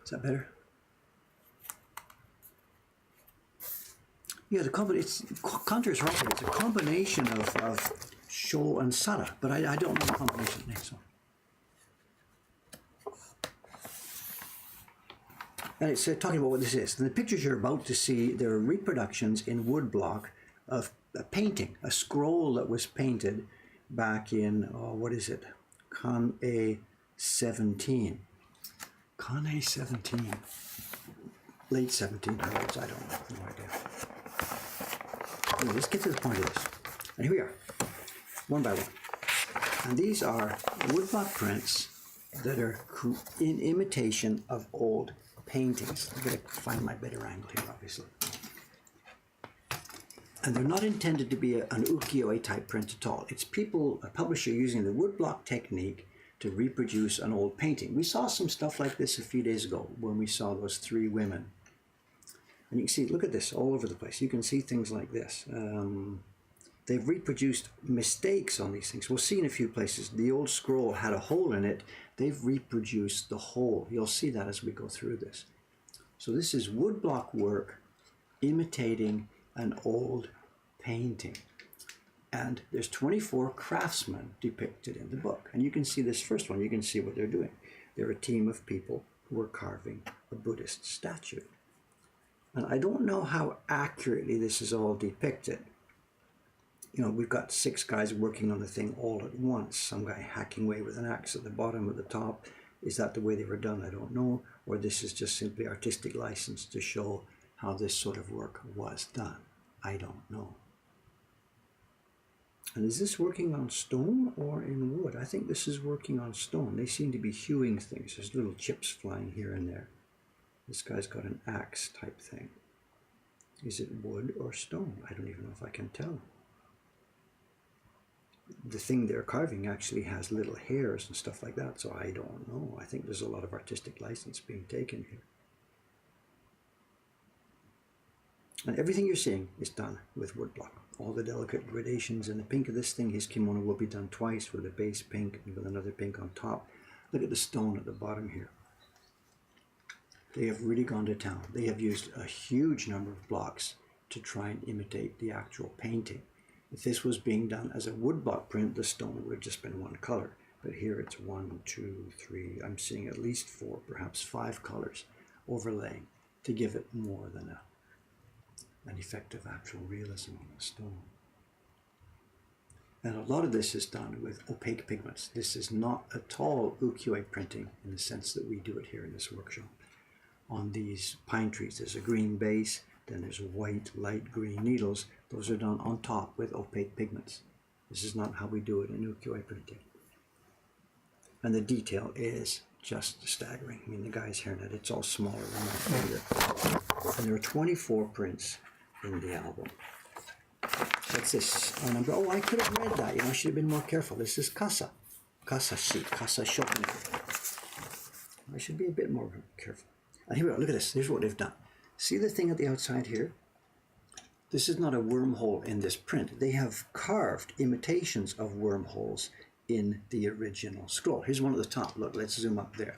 Is that better? Yeah, Conter is right. It's a combination of Sho and Sara, but I don't know the combination name. So. And it's talking about what this is. And the pictures you're about to see, there are reproductions in woodblock of a painting, a scroll that was painted back in, Kan-e 17. Kan-e 17. Late 1700s, I don't know, no idea. Anyway, let's get to the point of this. And here we are, one by one. And these are woodblock prints that are in imitation of old paintings. I'm going to find my better angle here, obviously. And they're not intended to be an ukiyo-e type print at all. It's a publisher using the woodblock technique to reproduce an old painting. We saw some stuff like this a few days ago when we saw those three women. And you can see, look at this all over the place. You can see things like this. they've reproduced mistakes on these things. We'll see in a few places. The old scroll had a hole in it. They've reproduced the hole. You'll see that as we go through this. So this is woodblock work imitating an old painting. And there's 24 craftsmen depicted in the book. And you can see this first one. You can see what they're doing. They're a team of people who are carving a Buddhist statue. And I don't know how accurately this is all depicted. You know, we've got 6 guys working on the thing all at once. Some guy hacking away with an axe at the bottom, at the top. Is that the way they were done? I don't know. Or this is just simply artistic license to show how this sort of work was done. I don't know. And is this working on stone or in wood? I think this is working on stone. They seem to be hewing things. There's little chips flying here and there. This guy's got an axe type thing. Is it wood or stone? I don't even know if I can tell. The thing they're carving actually has little hairs and stuff like that, so I don't know. I think there's a lot of artistic license being taken here. And everything you're seeing is done with woodblock. All the delicate gradations in the pink of this thing, his kimono will be done twice with a base pink and with another pink on top. Look at the stone at the bottom here. They have really gone to town. They have used a huge number of blocks to try and imitate the actual painting. If this was being done as a woodblock print, the stone would have just been one color. But here it's 1, 2, 3, I'm seeing at least 4, perhaps 5 colors overlaying to give it more than an effective actual realism on the stone. And a lot of this is done with opaque pigments. This is not at all ukiyo-e printing in the sense that we do it here in this workshop. On these pine trees, there's a green base, then there's white, light green needles. Those are done on top with opaque pigments. This is not how we do it in ukiyo-e printing. And the detail is just staggering. I mean, the guy's hairnet, it's all smaller than my finger. And there are 24 prints in the album. What's this? Oh, I could have read that. You know, I should have been more careful. This is kasa. Kasa sheet. Kasa shopping. I should be a bit more careful. And here we go. Look at this. Here's what they've done. See the thing at the outside here? This is not a wormhole in this print. They have carved imitations of wormholes in the original scroll. Here's one at the top. Look, let's zoom up there.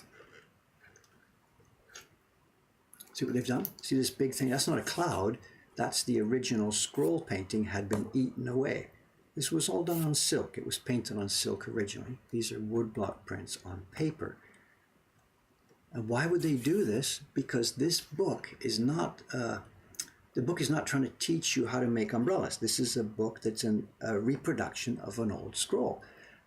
See what they've done? See this big thing? That's not a cloud. That's the original scroll painting had been eaten away. This was all done on silk. It was painted on silk originally. These are woodblock prints on paper. And why would they do this? Because this book is not, the book is not trying to teach you how to make umbrellas. This is a book that's a reproduction of an old scroll.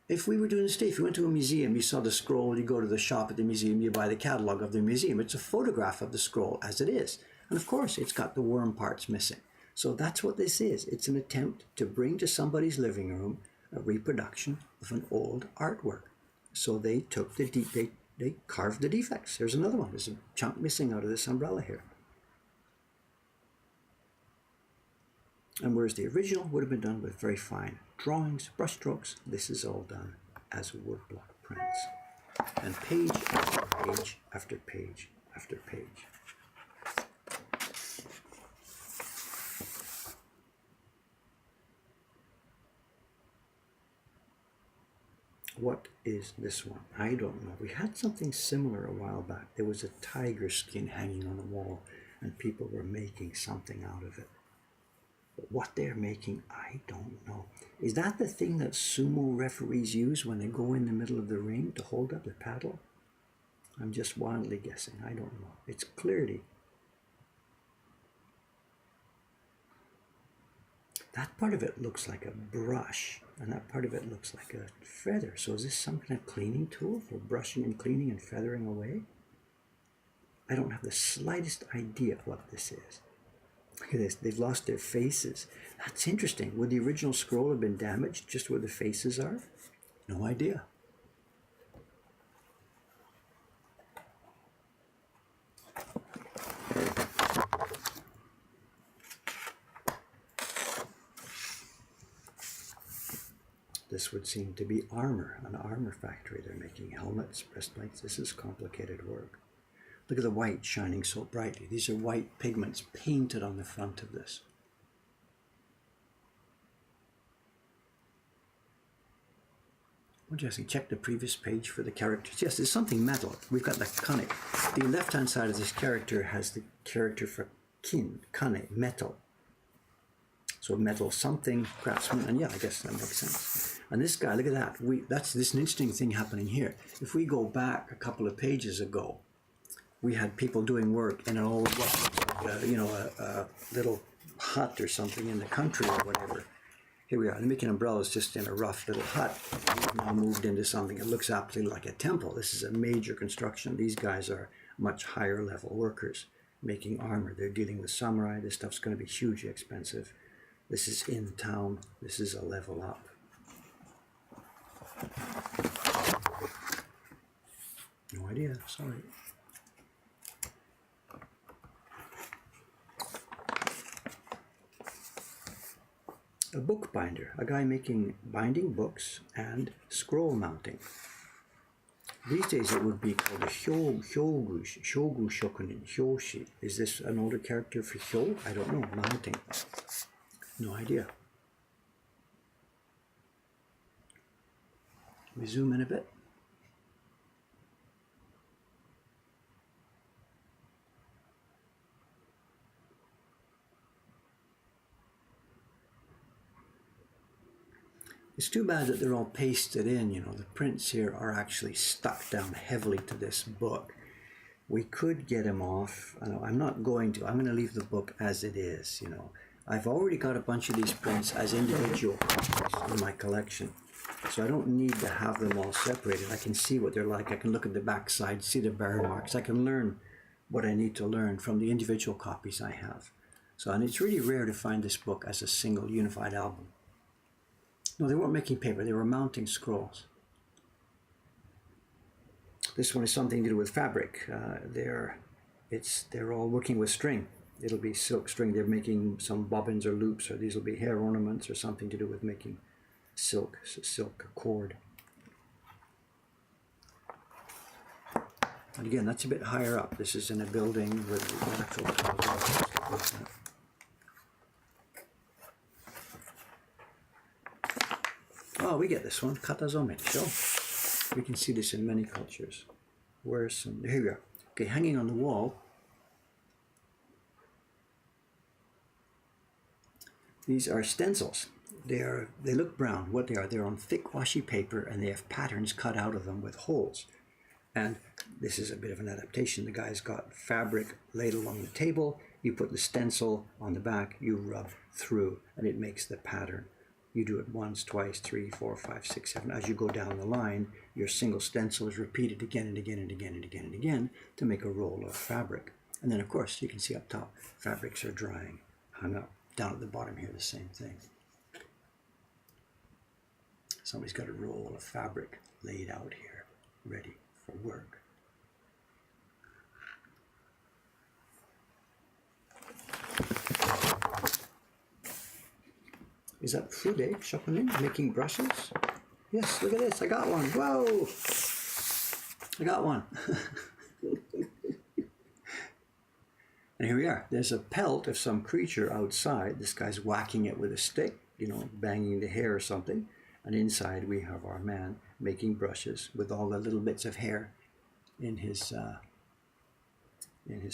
If we were doing this today, if you went to a museum, you saw the scroll, you go to the shop at the museum, you buy the catalog of the museum. It's a photograph of the scroll as it is. And of course, it's got the worm parts missing. So that's what this is. It's an attempt to bring to somebody's living room a reproduction of an old artwork. So they took they carved the defects. Here's another one. There's a chunk missing out of this umbrella here. And whereas the original would have been done with very fine drawings, brush strokes, this is all done as woodblock prints. And page after page after page after page. What is this one? I don't know. We had something similar a while back. There was a tiger skin hanging on the wall and people were making something out of it. But what they're making, I don't know. Is that the thing that sumo referees use when they go in the middle of the ring to hold up the paddle? I'm just wildly guessing. I don't know. It's clearly... That part of it looks like a brush, and that part of it looks like a feather. So is this some kind of cleaning tool for brushing and cleaning and feathering away? I don't have the slightest idea what this is. Look at this, they've lost their faces. That's interesting. Would the original scroll have been damaged just where the faces are? No idea. This would seem to be armor, an armor factory. They're making helmets, breastplates. This is complicated work. Look at the white shining so brightly. These are white pigments painted on the front of this. What you asking? Check the previous page for the characters. Yes, there's something metal. We've got the Kane. The left-hand side of this character has the character for Kin, Kane, metal. So metal something, craftsman, and yeah, I guess that makes sense. And this guy, look at that. That's an interesting thing happening here. If we go back a couple of pages ago, we had people doing work in an old, a little hut or something in the country or whatever. Here we are, they're making umbrellas just in a rough little hut. We've now moved into something that looks absolutely like a temple. This is a major construction. These guys are much higher level workers making armor. They're dealing with samurai. This stuff's going to be hugely expensive. This is in town. This is a level up. No idea, sorry. A book binder, a guy binding books and scroll mounting. These days it would be called a Shogu Shokunin, Hyoshi. Is this an older character for Hyo? I don't know, mounting. No idea. We zoom in a bit. It's too bad that they're all pasted in, you know, the prints here are actually stuck down heavily to this book. We could get them off. I'm not going to. I'm going to leave the book as it is, you know. I've already got a bunch of these prints as individual copies in my collection. So I don't need to have them all separated. I can see what they're like. I can look at the back side, see the burr marks. I can learn what I need to learn from the individual copies I have. So, and it's really rare to find this book as a single unified album. No, they weren't making paper, they were mounting scrolls. This one is something to do with fabric. They're all working with string. It'll be silk string. They're making some bobbins or loops, or these will be hair ornaments or something to do with making silk cord. And again, that's a bit higher up. This is in a building with natural tiles. Oh, we get this one, katazome. So we can see this in many cultures. Where's some? Here we are. Okay, hanging on the wall. These are stencils. They look brown. What they are, they're on thick washi paper, and they have patterns cut out of them with holes. And this is a bit of an adaptation. The guy's got fabric laid along the table. You put the stencil on the back. You rub through, and it makes the pattern. You do it once, twice, 3, 4, 5, 6, 7. As you go down the line, your single stencil is repeated again and again and again and again and again to make a roll of fabric. And then, of course, you can see up top, fabrics are drying, hung up. Down at the bottom here, the same thing. Somebody's got a roll of fabric laid out here, ready for work. Is that Fude Shokunin making brushes? Yes, look at this, I got one. Whoa! I got one. And here we are. There's a pelt of some creature outside. This guy's whacking it with a stick, you know, banging the hair or something. And inside we have our man making brushes with all the little bits of hair in his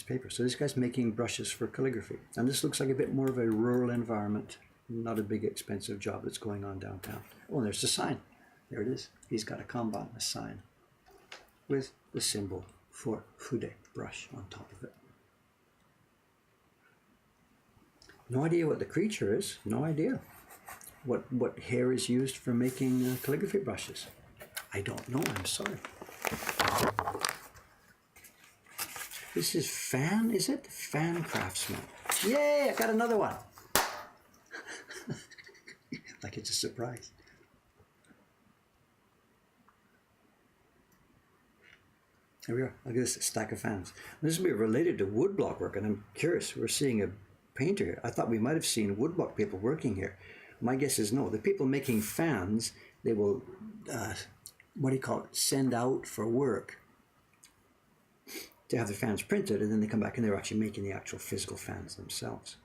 paper. So this guy's making brushes for calligraphy. And this looks like a bit more of a rural environment. Not a big expensive job that's going on downtown. Oh, and there's the sign. There it is. He's got a kanban, a sign, with the symbol for Fude, brush, on top of it. No idea what the creature is. No idea. What hair is used for making calligraphy brushes. I don't know. I'm sorry. This is Fan, is it? Fan Craftsman. Yay! I got another one. Like it's a surprise. Here we are. Look at this stack of fans. This will be related to woodblock work, and I'm curious. We're seeing a painter here. I thought we might have seen woodblock people working here. My guess is no. The people making fans, they will, send out for work to have the fans printed, and then they come back and they're actually making the actual physical fans themselves.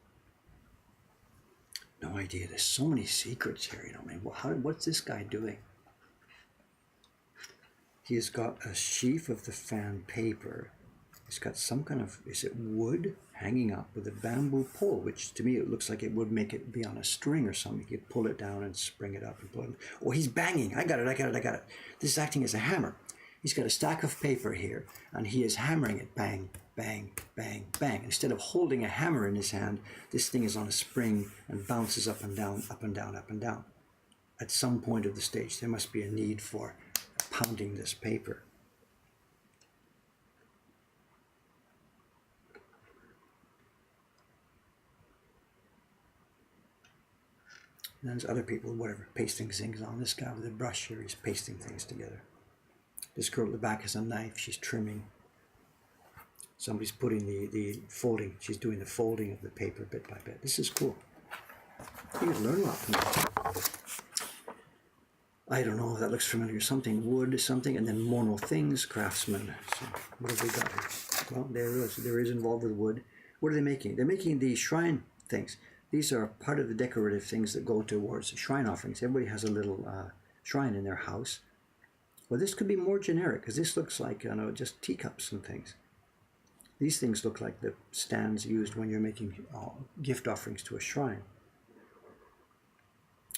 No idea. There's so many secrets here. You know, I mean, what's this guy doing? He has got a sheaf of the fan paper. He's got some kind of, is it wood, hanging up with a bamboo pole, which to me it looks like it would make it be on a string or something. You could pull it down and spring it up and pull it. Oh, he's banging. I got it. This is acting as a hammer. He's got a stack of paper here, and he is hammering it. Bang, bang, bang, bang. Instead of holding a hammer in his hand, this thing is on a spring and bounces up and down, up and down, up and down. At some point of the stage, there must be a need for pounding this paper. And there's other people, whatever, pasting things on. This guy with a brush here, he's pasting things together. This girl at the back has a knife, she's trimming. Somebody's putting the folding, she's doing the folding of the paper bit by bit. This is cool. You can learn a lot from this. I don't know if that looks familiar. Something wood, something, and then Mono Things, craftsman. So what have we got here? Well, there is involved with wood. What are they making? They're making these shrine things. These are part of the decorative things that go towards shrine offerings. Everybody has a little shrine in their house. Well, this could be more generic, because this looks like, just teacups and things. These things look like the stands used when you're making gift offerings to a shrine.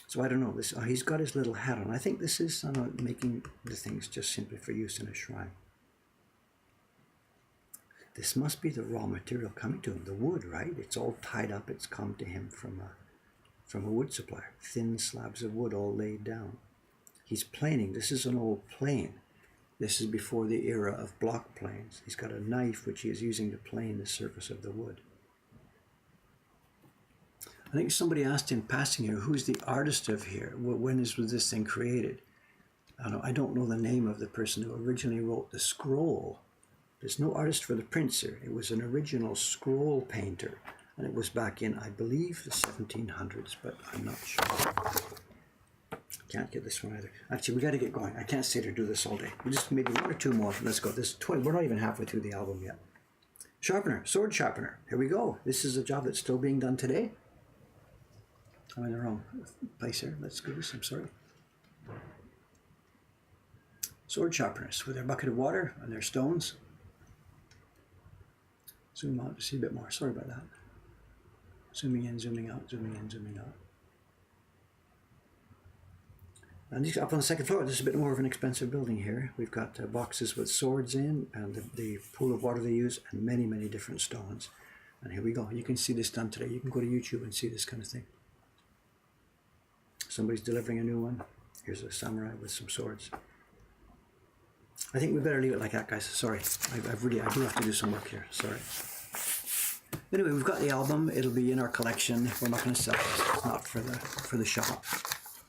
So I don't know. He's got his little hat on. I think this is making the things just simply for use in a shrine. This must be the raw material coming to him, the wood, right? It's all tied up. It's come to him from a wood supplier. Thin slabs of wood all laid down. He's planing. This is an old plane. This is before the era of block planes. He's got a knife which he is using to plane the surface of the wood. I think somebody asked in passing here, who's the artist of here? When was this thing created? I don't know the name of the person who originally wrote the scroll. There's no artist for the prints here. It was an original scroll painter, and it was back in, I believe, the 1700s, but I'm not sure. Can't get this one either. Actually, we got to get going. I can't sit here and do this all day. We just maybe one or two more. Let's go. This 20. We're not even halfway through the album yet. Sharpener, sword sharpener. Here we go. This is a job that's still being done today. I'm in the wrong place here. Let's do this. I'm sorry. Sword sharpeners with their bucket of water and their stones. Zoom out to see a bit more. Sorry about that. Zooming in, zooming out, zooming in, zooming out. And these up on the second floor, this is a bit more of an expensive building here. We've got boxes with swords in, and the pool of water they use, and many, many different stones. And here we go. You can see this done today. You can go to YouTube and see this kind of thing. Somebody's delivering a new one. Here's a samurai with some swords. I think we better leave it like that, guys. Sorry. I do have to do some work here. Sorry. Anyway, we've got the album. It'll be in our collection. We're not going to sell it. It's not for the shop.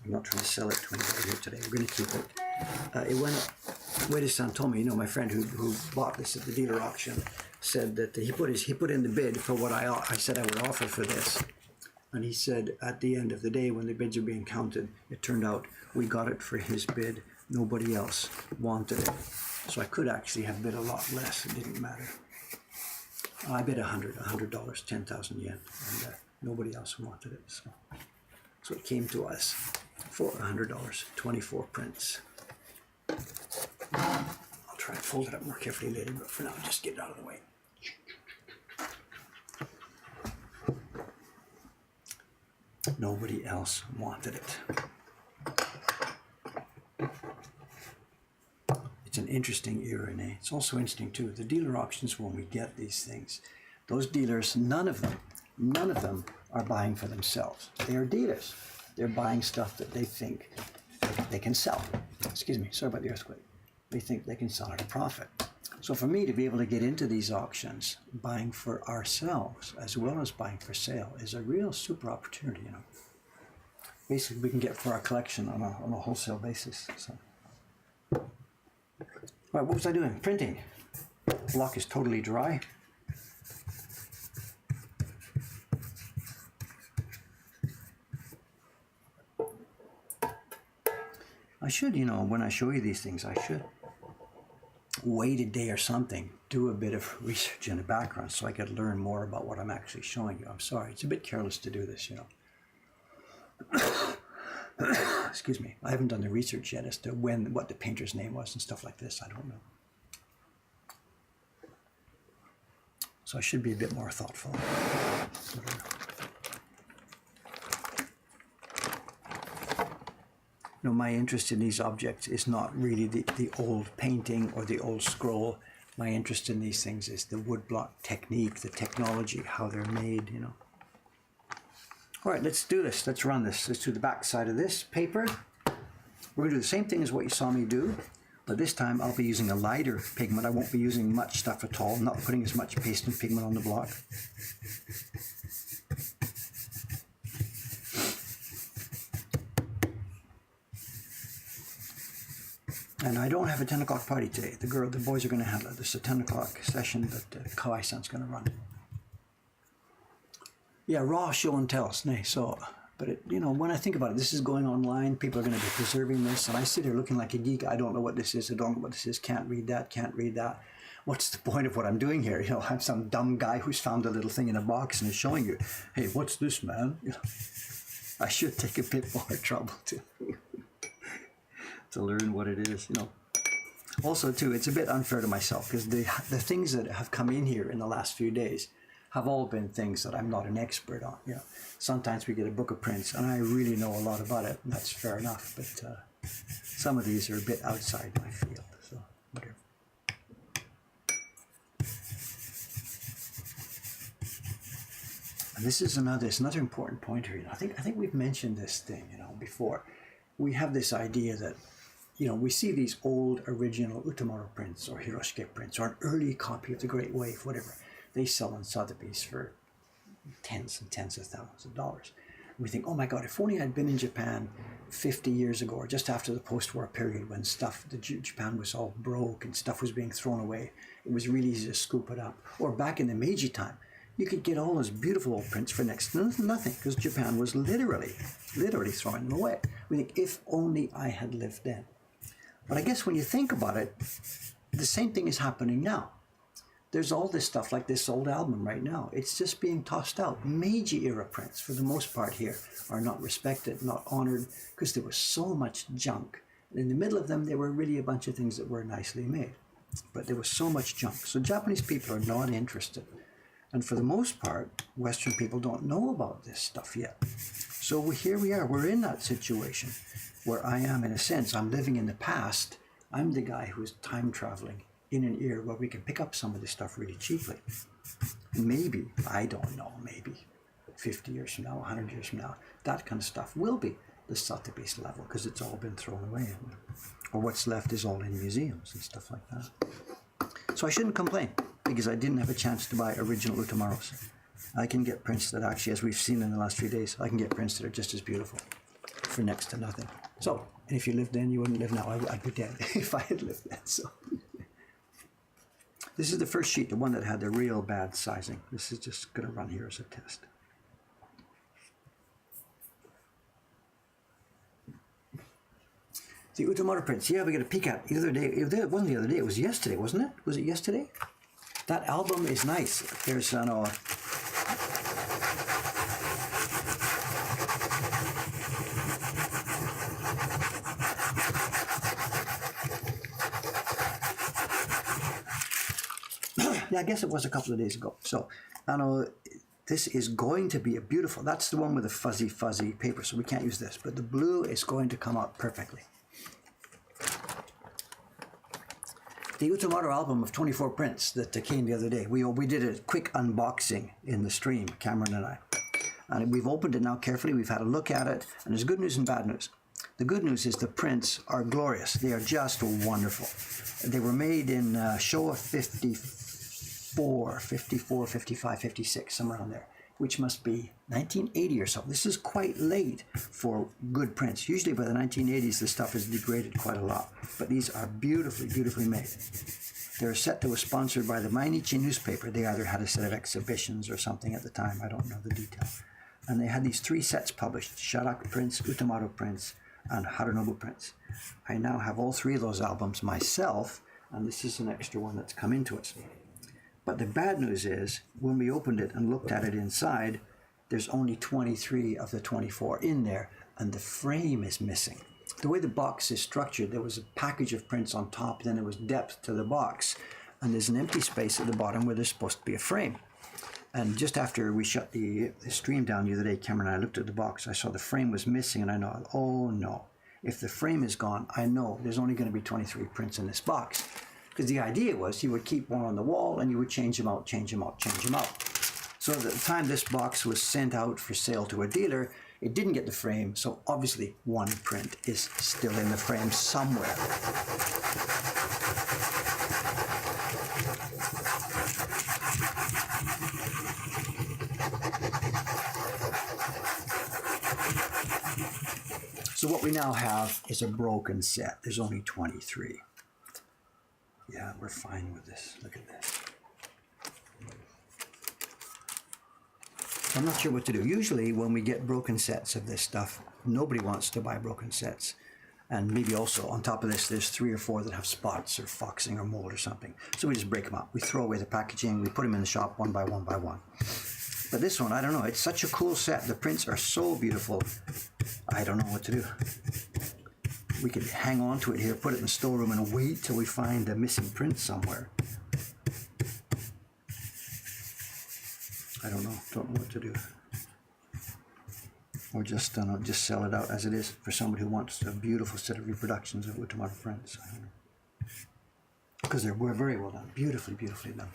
I'm not trying to sell it to anybody here today. We're going to keep it. It went up. Wade-san told me, my friend who bought this at the dealer auction, said that he put in the bid for what I said I would offer for this. And he said at the end of the day, when the bids are being counted, it turned out we got it for his bid. Nobody else wanted it. So I could actually have bid a lot less. It didn't matter. I bid $100, 10,000 yen, and nobody else wanted it. So it came to us for $100, 24 prints. I'll try and fold it up more carefully later, but for now, just get it out of the way. Nobody else wanted it. It's an interesting era, eh? It's also interesting too. The dealer auctions, when we get these things, those dealers, none of them are buying for themselves. They are dealers. They're buying stuff that they think they can sell. Excuse me, sorry about the earthquake. They think they can sell at a profit. So for me to be able to get into these auctions, buying for ourselves as well as buying for sale, is a real super opportunity, Basically, we can get for our collection on a wholesale basis. So. All right, what was I doing? Printing. Block is totally dry. I should, when I show you these things, I should wait a day or something, do a bit of research in the background so I could learn more about what I'm actually showing you. I'm sorry, it's a bit careless to do this, excuse me, I haven't done the research yet as to what the painter's name was and stuff like this. I don't know. So I should be a bit more thoughtful. No, my interest in these objects is not really the old painting or the old scroll. My interest in these things is the woodblock technique, the technology, how they're made, you know. All right, let's do this. Let's run this. Let's do the back side of this paper. We're going to do the same thing as what you saw me do, but this time I'll be using a lighter pigment. I won't be using much stuff at all. I'm not putting as much paste and pigment on the block. And I don't have a 10 o'clock party today. The boys are going to handle it. There's a 10 o'clock session that Kawai-san's going to run. Yeah, raw show and tells. Nay, so, but it, you know, when I think about it, this is going online. People are going to be preserving this, and I sit here looking like a geek. I don't know what this is. I don't know what this is. Can't read that. Can't read that. What's the point of what I'm doing here? You know, I'm some dumb guy who's found a little thing in a box and is showing you, hey, what's this, man? You know, I should take a bit more trouble to learn what it is, you know. Also, too, it's a bit unfair to myself because the things that have come in here in the last few days have all been things that I'm not an expert on. You know, sometimes we get a book of prints and I really know a lot about it, and that's fair enough. But some of these are a bit outside my field, so whatever. And this is another important point here. You know, I think we've mentioned this thing, you know, before. We have this idea that, you know, we see these old original Utamaro prints or Hiroshige prints or an early copy of the Great Wave, whatever. They sell on Sotheby's for tens and tens of thousands of dollars. We think, oh my God, if only I'd been in Japan 50 years ago or just after the post-war period when Japan was all broke and stuff was being thrown away. It was really easy to scoop it up. Or back in the Meiji time, you could get all those beautiful old prints for next to nothing because Japan was literally throwing them away. We think, if only I had lived then. But I guess when you think about it, the same thing is happening now. There's all this stuff like this old album right now. It's just being tossed out. Meiji era prints, for the most part here, are not respected, not honored, because there was so much junk. And in the middle of them, there were really a bunch of things that were nicely made. But there was so much junk. So Japanese people are not interested. And for the most part, Western people don't know about this stuff yet. So here we are. We're in that situation where I am, in a sense, I'm living in the past. I'm the guy who's time traveling in an era where we can pick up some of this stuff really cheaply. Maybe, I don't know, maybe 50 years from now, 100 years from now, that kind of stuff will be the Sotheby's level because it's all been thrown away. Or what's left is all in museums and stuff like that. So I shouldn't complain because I didn't have a chance to buy original Utamaros. I can get prints that actually, as we've seen in the last few days, I can get prints that are just as beautiful for next to nothing. So, and if you lived then, you wouldn't live now. I'd be dead if I had lived then, so. This is the first sheet, the one that had the real bad sizing. This is just going to run here as a test. The Utamaro prints, yeah, we got a peek at the other day. It wasn't the other day, it was yesterday, wasn't it? Was it yesterday? That album is nice. There's, I know, yeah, I guess it was a couple of days ago. So, I know this is going to be a beautiful, that's the one with the fuzzy paper, so we can't use this, but the blue is going to come out perfectly. The Utamaro album of 24 prints that came the other day, we did a quick unboxing in the stream, Cameron and I. And we've opened it now carefully, we've had a look at it, and there's good news and bad news. The good news is the prints are glorious. They are just wonderful. They were made in Showa 54, 55, 56, somewhere around there, which must be 1980 or so. This is quite late for good prints. Usually by the 1980s, the stuff is degraded quite a lot, but these are beautifully, beautifully made. They're a set that was sponsored by the Mainichi newspaper. They either had a set of exhibitions or something at the time. I don't know the detail. And they had these 3 sets published, Sharaku prints, Utamaro prints, and Harunobu prints. I now have all 3 of those albums myself, and this is an extra one that's come into us. But the bad news is, when we opened it and looked at it inside, there's only 23 of the 24 in there. and the frame is missing. The way the box is structured, there was a package of prints on top, then there was depth to the box, and there's an empty space at the bottom where there's supposed to be a frame. And just after we shut the stream down the other day, Cameron and I looked at the box. I saw the frame was missing, and I know, oh no. If the frame is gone, I know there's only going to be 23 prints in this box. Because the idea was you would keep one on the wall, and you would change them out, change them out, change them out. So at the time this box was sent out for sale to a dealer, it didn't get the frame, so obviously one print is still in the frame somewhere. So what we now have is a broken set. There's only 23. Yeah, we're fine with this. Look at this. So I'm not sure what to do. Usually when we get broken sets of this stuff, nobody wants to buy broken sets. And maybe also on top of this, there's 3 or 4 that have spots or foxing or mold or something. So we just break them up. We throw away the packaging. We put them in the shop one by one by one. But this one, I don't know. It's such a cool set. The prints are so beautiful. I don't know what to do. We could hang on to it here, put it in the storeroom, and wait till we find a missing print somewhere. I don't know what to do. Or just sell it out as it is for somebody who wants a beautiful set of reproductions of Utamaro prints. I don't know. Because they're very well done, beautifully, beautifully done.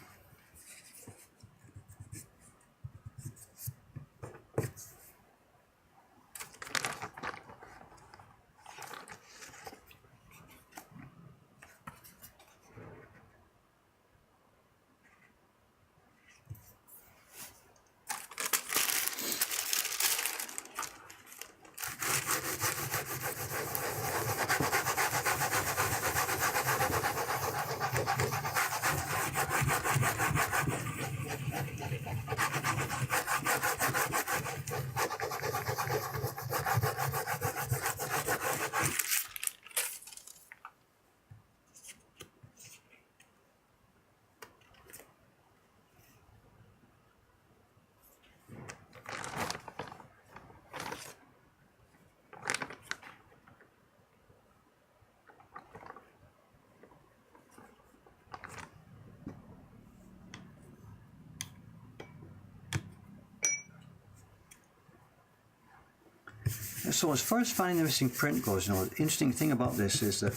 So as far as finding the missing print goes, the interesting thing about this is that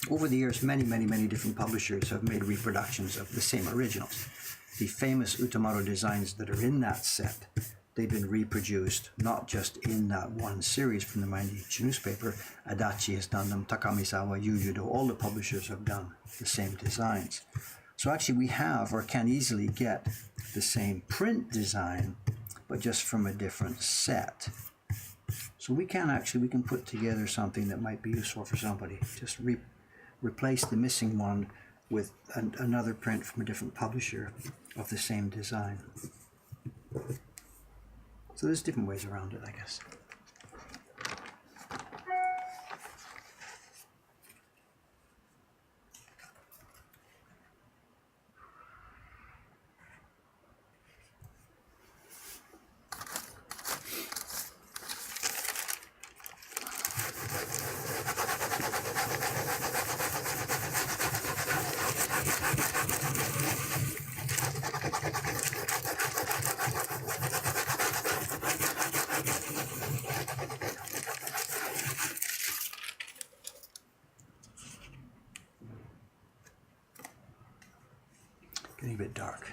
over the years, many different publishers have made reproductions of the same originals. The famous Utamaro designs that are in that set, they've been reproduced, not just in that one series from the Mainichi newspaper. Adachi has done them, Takamisawa, Yujudo, all the publishers have done the same designs. So actually we have, or can easily get, the same print design, but just from a different set. So we can put together something that might be useful for somebody. Just replace the missing one with another print from a different publisher of the same design. So there's different ways around it, I guess. Getting a bit dark.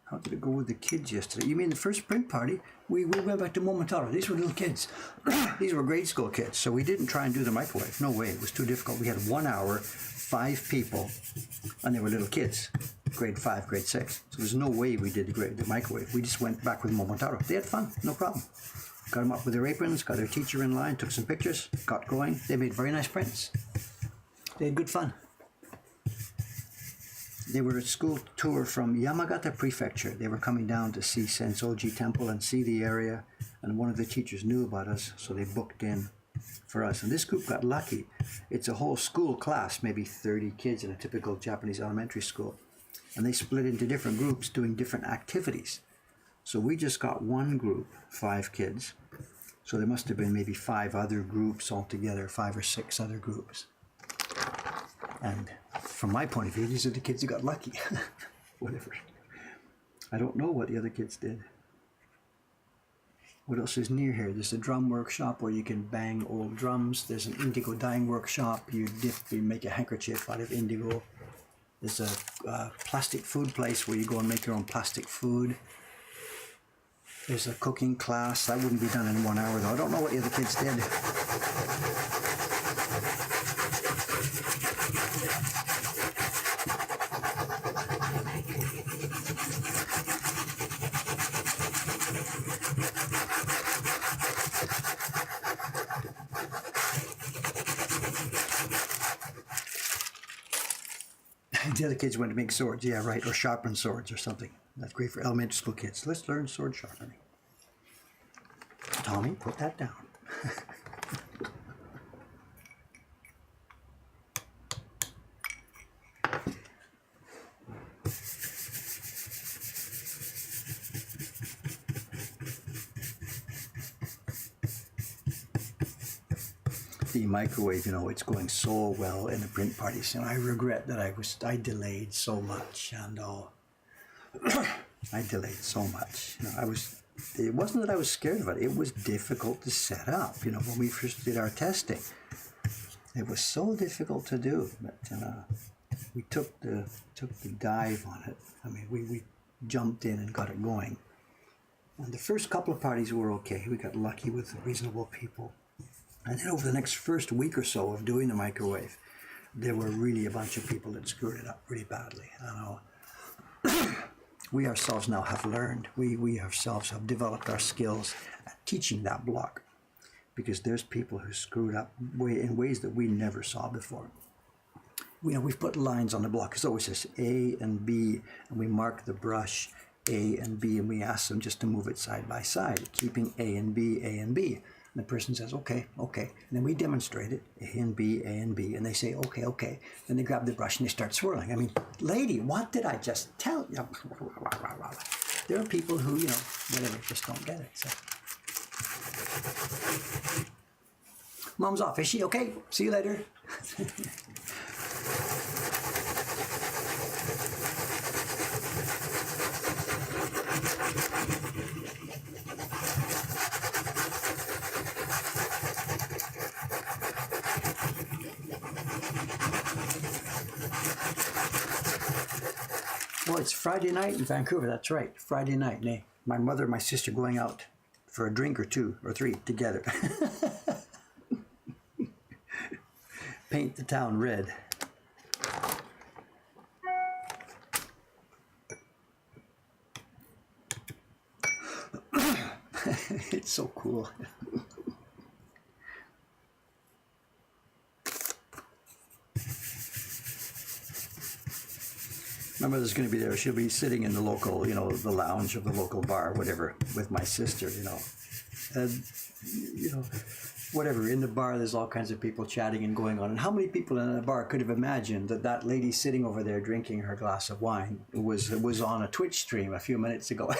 How did it go with the kids yesterday? You mean the first print party? We went back to Momotaro. These were little kids. These were grade school kids. So we didn't try and do the microwave. No way. It was too difficult. We had 1 hour, 5 people, and they were little kids. Grade 5, grade 6. So there's no way we did the microwave. We just went back with Momotaro. They had fun. No problem. Got them up with their aprons, got their teacher in line, took some pictures, got going. They made very nice prints. They had good fun. They were at school tour from Yamagata Prefecture. They were coming down to see Sensoji Temple and see the area. and one of the teachers knew about us, so they booked in for us. And this group got lucky. It's a whole school class, maybe 30 kids in a typical Japanese elementary school. And they split into different groups doing different activities. So we just got one group, 5 kids. So there must have been maybe 5 other groups altogether, 5 or 6 other groups. And from my point of view, these are the kids who got lucky. Whatever. I don't know what the other kids did. What else is near here? There's a drum workshop where you can bang old drums. There's an indigo dyeing workshop. You make a handkerchief out of indigo. There's a plastic food place where you go and make your own plastic food. There's a cooking class. That wouldn't be done in 1 hour though. I don't know what the other kids did. The other kids went to make swords, yeah, right, or sharpen swords or something. That's great for elementary school kids. Let's learn sword sharpening. Tommy, put that down. The microwave, you know, it's going so well in the print parties. And I regret that I delayed so much, and I delayed so much. You know, it wasn't that I was scared of it. It was difficult to set up. You know, when we first did our testing, it was so difficult to do. But we took the dive on it. I mean, we jumped in and got it going. And the first couple of parties were okay. We got lucky with reasonable people. And then over the next first week or so of doing the microwave, there were really a bunch of people that screwed it up really badly. We ourselves now have learned. We ourselves have developed our skills at teaching that block, because there's people who screwed up in ways that we never saw before. We've put lines on the block. It always says A and B, and we mark the brush A and B, and we ask them just to move it side by side, keeping A and B, A and B. And the person says, okay, okay. And then we demonstrate it, A and B, and they say, okay, okay. Then they grab the brush and they start swirling. I mean, lady, what did I just tell you? There are people who, whatever, just don't get it. So. Mom's off, is she? Okay, see you later. Oh, it's Friday night in Vancouver, that's right. Friday night. My mother and my sister going out for a drink or 2 or 3 together. Paint the town red. It's so cool. My mother's going to be there. She'll be sitting in the local, the lounge of the local bar, whatever, with my sister, And, whatever, in the bar there's all kinds of people chatting and going on. And how many people in a bar could have imagined that lady sitting over there drinking her glass of wine was on a Twitch stream a few minutes ago?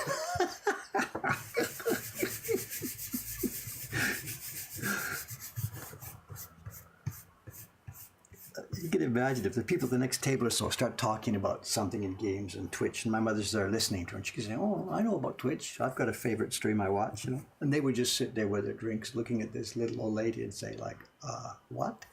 You can imagine if the people at the next table or so start talking about something in games and Twitch, and my mother's there listening to her, and she can say, oh, I know about Twitch. I've got a favorite stream I watch, And they would just sit there with their drinks looking at this little old lady and say, like, what?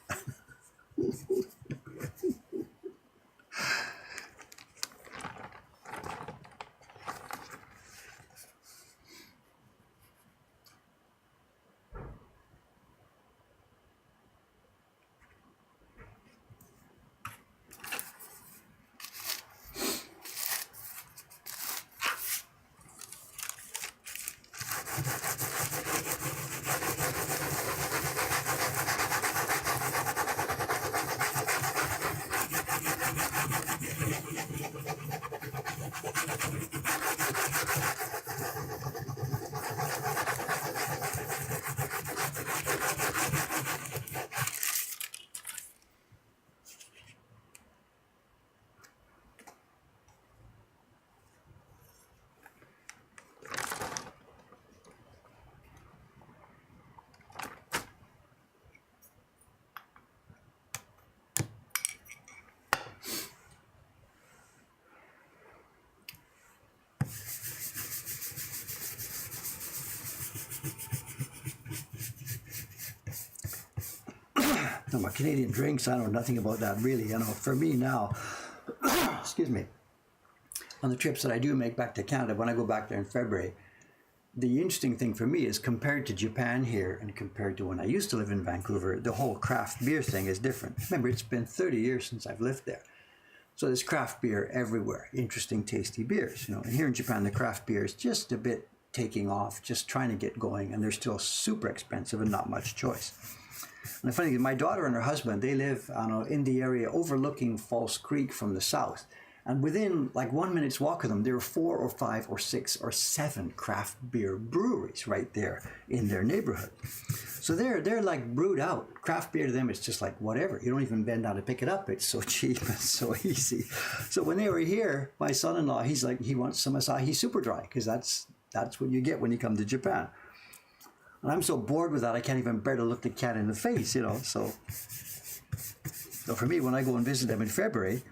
No, my Canadian drinks, I know nothing about that really. You know, for me now, excuse me, on the trips that I do make back to Canada, when I go back there in February, the interesting thing for me is compared to Japan here and compared to when I used to live in Vancouver, the whole craft beer thing is different. Remember, it's been 30 years since I've lived there. So there's craft beer everywhere, interesting, tasty beers. You know, and here in Japan, the craft beer is just a bit taking off, just trying to get going, and they're still super expensive and not much choice. And the funny thing is, my daughter and her husband, they live in the area overlooking False Creek from the south. And within like 1 minute's walk of them, there are 4 or 5 or 6 or 7 craft beer breweries right there in their neighborhood. So they're like brewed out. Craft beer to them, it's just like whatever. You don't even bend down to pick it up. It's so cheap and so easy. So when they were here, my son-in-law, he's like, he wants some Asahi Super Dry because that's what you get when you come to Japan. And I'm so bored with that, I can't even bear to look the cat in the face, you know. So for me, when I go and visit them in February,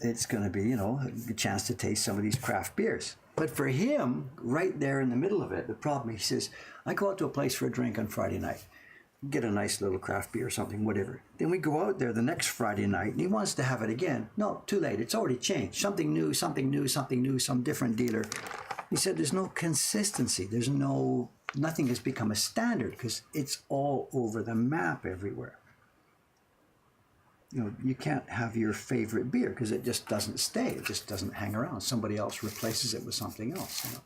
it's going to be, you know, a chance to taste some of these craft beers. But for him, right there in the middle of it, the problem, he says, I go out to a place for a drink on Friday night, get a nice little craft beer or something, whatever. Then we go out there the next Friday night, and he wants to have it again. No, too late. It's already changed. Something new, something new, something new, some different dealer. He said there's no consistency. There's nothing has become a standard because it's all over the map everywhere. You know, you can't have your favorite beer because it just doesn't stay. It just doesn't hang around. Somebody else replaces it with something else. You know.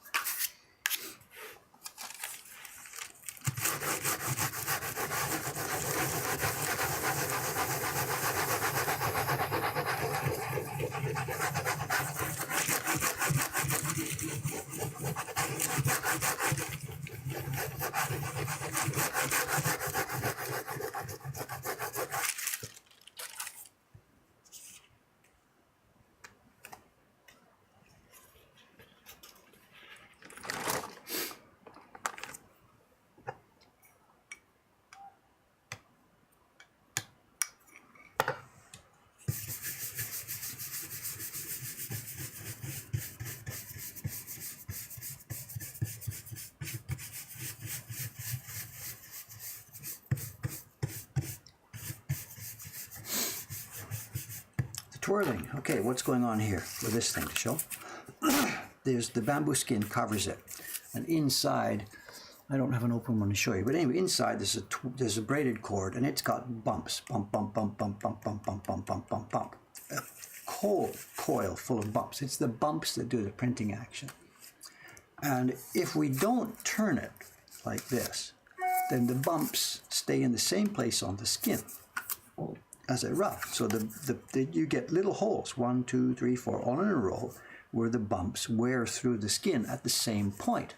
Twirling. Okay, what's going on here with this thing to show? There's the bamboo skin covers it, and inside, I don't have an open one to show you, but anyway, inside there's a braided cord, and it's got bumps, bump, bump, bump, bump, bump, bump, bump, bump, bump, bump, bump. A coil full of bumps. It's the bumps that do the printing action. And if we don't turn it like this, then the bumps stay in the same place on the skin as a rough. So you get little holes, 1, 2, 3, 4, all in a row, where the bumps wear through the skin at the same point.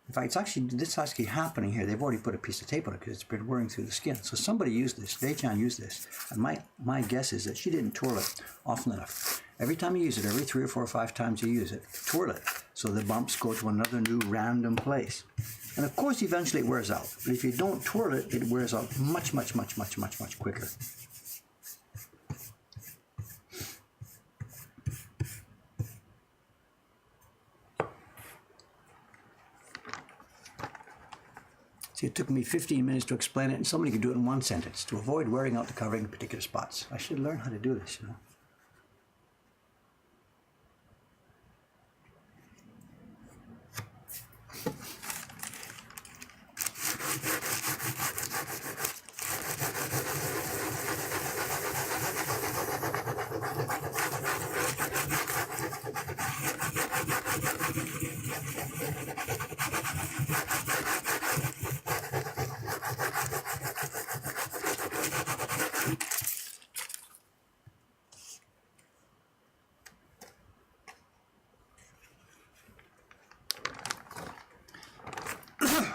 In fact, this is actually happening here. They've already put a piece of tape on it because it's been wearing through the skin. So somebody used this, Dei-chan used this, and my guess is that she didn't twirl it often enough. Every time you use it, every 3 or 4 or 5 times you use it, twirl it, so the bumps go to another new random place. And of course, eventually it wears out. But if you don't twirl it, it wears out much, much, much, much, much, much quicker. See, it took me 15 minutes to explain it, and somebody could do it in 1 sentence to avoid wearing out the covering in particular spots. I should learn how to do this, you know.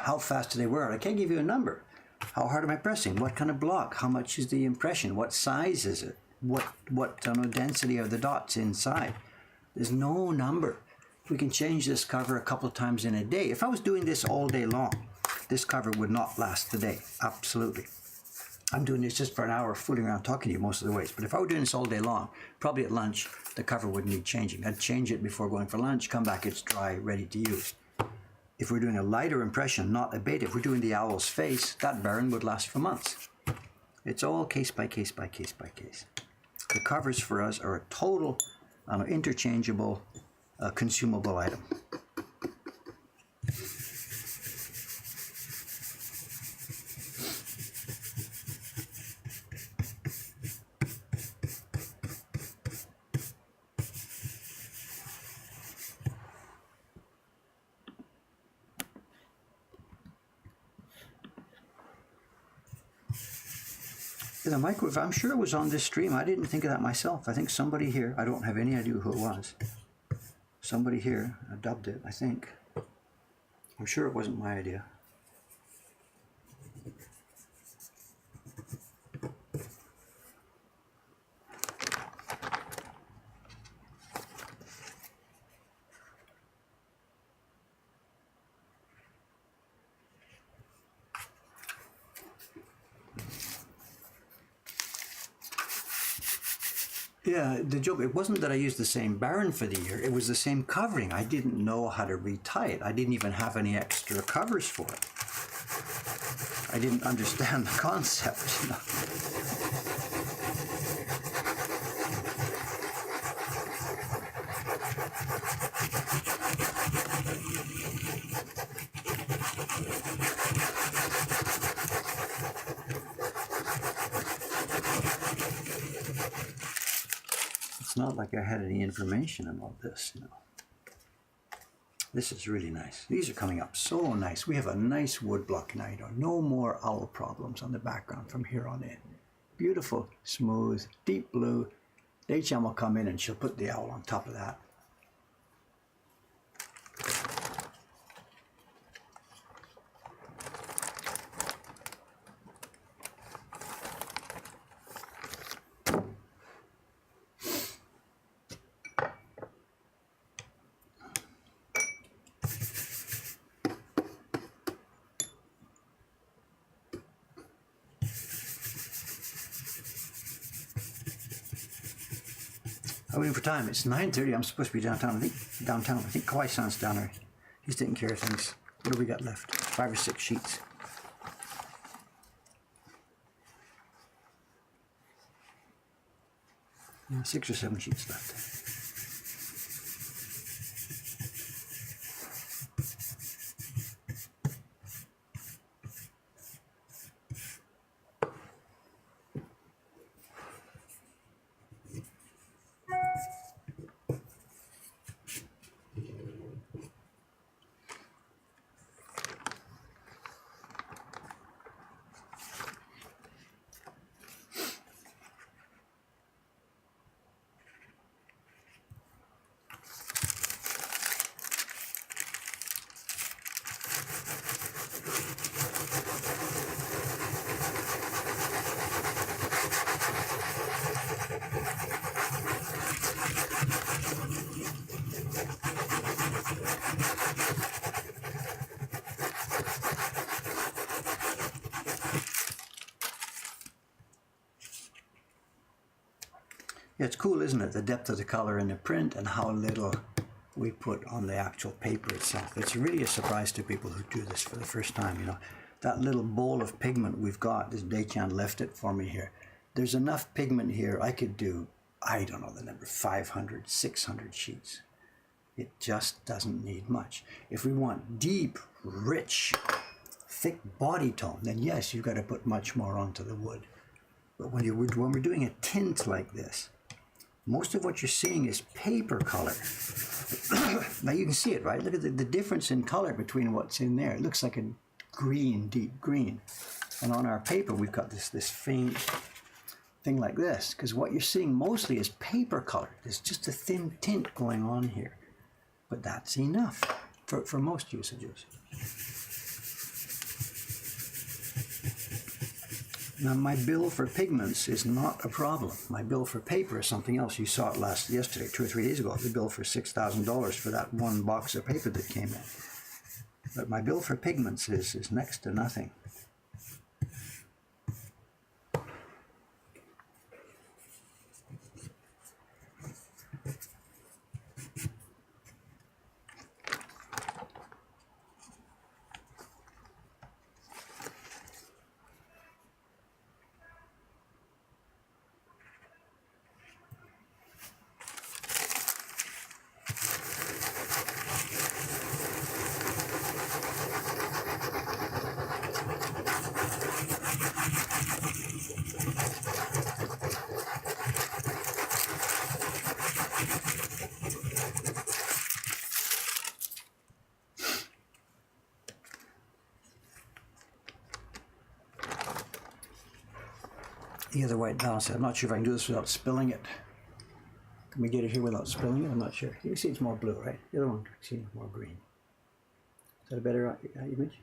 How fast do they wear it? I can't give you a number. How hard am I pressing? What kind of block? How much is the impression? What size is it? What density are the dots inside? There's no number. We can change this cover a couple of times in a day. If I was doing this all day long, this cover would not last the day. Absolutely. I'm doing this just for an hour, fooling around talking to you most of the ways. But if I were doing this all day long, probably at lunch, the cover would need changing. I'd change it before going for lunch, come back, it's dry, ready to use. If we're doing a lighter impression, not a beta, if we're doing the owl's face, that Baron would last for months. It's all case by case by case by case. The covers for us are a total interchangeable, consumable item. The microwave, I'm sure it was on this stream. I didn't think of that myself. I think somebody here, I don't have any idea who it was. Somebody here dubbed it, I think. I'm sure it wasn't my idea. Yeah, the joke, it wasn't that I used the same Baron for the year, it was the same covering. I didn't know how to retie it. I didn't even have any extra covers for it. I didn't understand the concept, you know. It's not like I had any information about this, you know. This is really nice. These are coming up so nice. We have a nice woodblock now, you know. No more owl problems on the background from here on in. Beautiful, smooth, deep blue. Dei-chan will come in and she'll put the owl on top of that. I'm waiting for time. It's 9:30. I'm supposed to be downtown. I think Kawai-san's down there. He's taking care of things. What do we got left? 5 or 6 sheets. Yeah, 6 or 7 sheets left. Yeah, it's cool, isn't it? The depth of the color in the print and how little we put on the actual paper itself. It's really a surprise to people who do this for the first time, you know. That little bowl of pigment we've got, this Dei-chan left it for me here. There's enough pigment here, I could do, I don't know the number, 500, 600 sheets. It just doesn't need much. If we want deep, rich, thick body tone, then yes, you've got to put much more onto the wood. But when we're doing a tint like this, most of what you're seeing is paper color. Now you can see it, right? Look at the difference in color between what's in there. It looks like a green, deep green. And on our paper, we've got this faint thing like this, because what you're seeing mostly is paper color. There's just a thin tint going on here. But that's enough for most usages. Now my bill for pigments is not a problem. My bill for paper is something else. You saw it yesterday, 2 or 3 days ago, the bill for $6,000 for that one box of paper that came in. But my bill for pigments is next to nothing. the other white balance. I'm not sure if I can do this without spilling it. Can we get it here without spilling it? I'm not sure. You can see it's more blue, right? The other one, you can see more green. Is that a better image?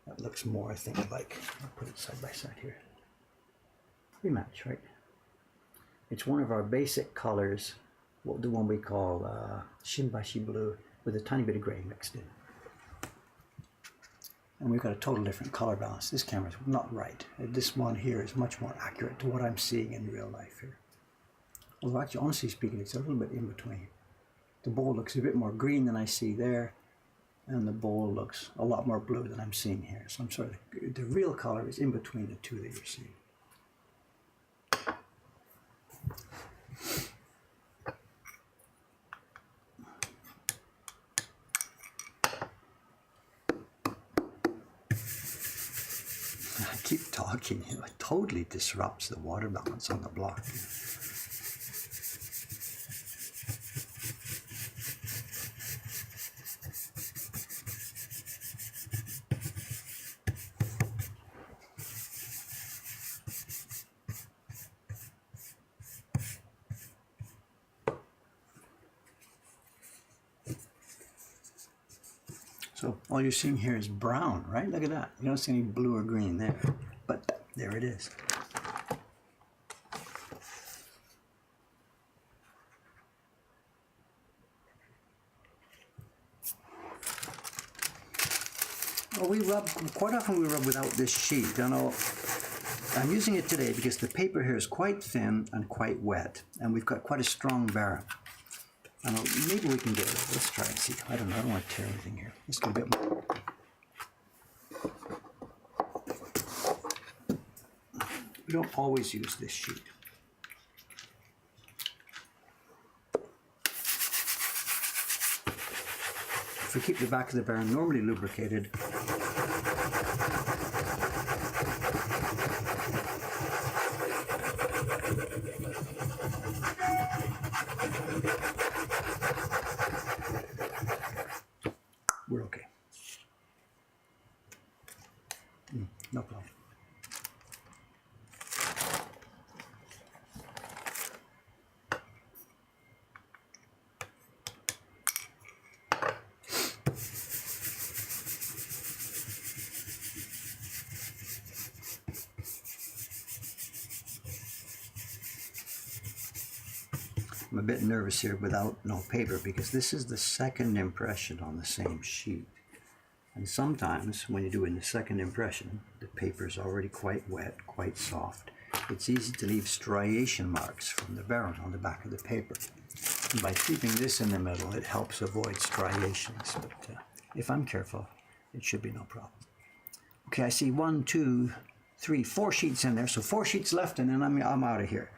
That looks more, I think, like, I'll put it side by side here. We match, right? It's one of our basic colors, the one we call Shimbashi blue, with a tiny bit of gray mixed in. And we've got a total different color balance. This camera's not right. This one here is much more accurate to what I'm seeing in real life here. Although actually, honestly speaking, it's a little bit in between. The bowl looks a bit more green than I see there, and the bowl looks a lot more blue than I'm seeing here. So I'm sorry, the real color is in between the two that you're seeing. I keep talking, it totally disrupts the water balance on the block. So all you're seeing here is brown, right? Look at that. You don't see any blue or green there, but there it is. Well, quite often we rub without this sheet. I know I'm using it today because the paper here is quite thin and quite wet, and we've got quite a strong barrel. I know, maybe we can get it. Let's try and see. I don't know. I don't want to tear anything here. Let's do a bit more. We don't always use this sheet. If we keep the back of the barrel normally lubricated, we're okay. No problem. I'm a bit nervous here without no paper because this is the second impression on the same sheet. And sometimes when you do in the second impression, the paper is already quite wet, quite soft. It's easy to leave striation marks from the barrel on the back of the paper. And by keeping this in the middle, it helps avoid striations. But if I'm careful, it should be no problem. Okay, I see 1, 2, 3, 4 sheets in there. So 4 sheets left, and then I'm out of here.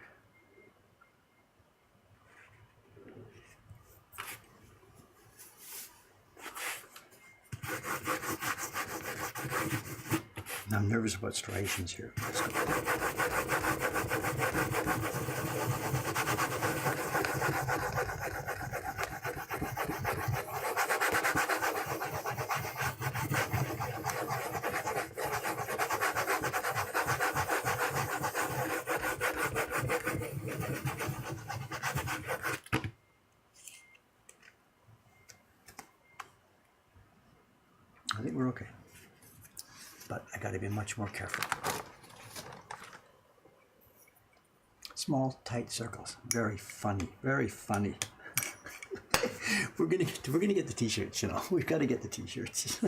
I'm nervous about striations here. Let's go. I think we're okay. But I got to be much more careful. Small, tight circles. Very funny. Very funny. we're gonna get the t-shirts. You know, we've got to get the t-shirts.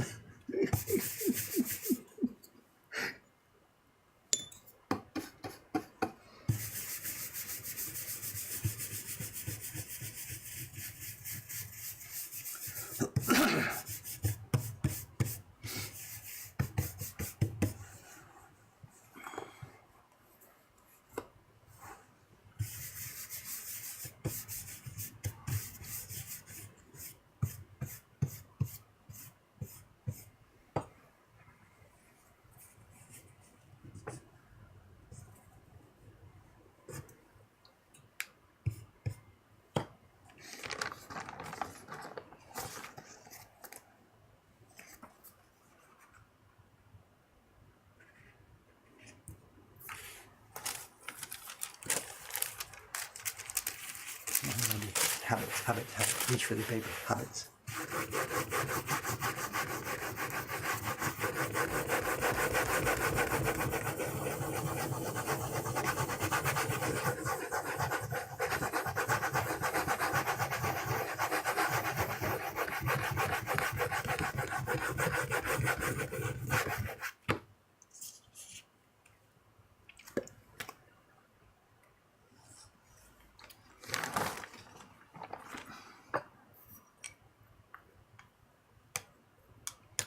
habits, habits, habits. Reach for the paper, habits.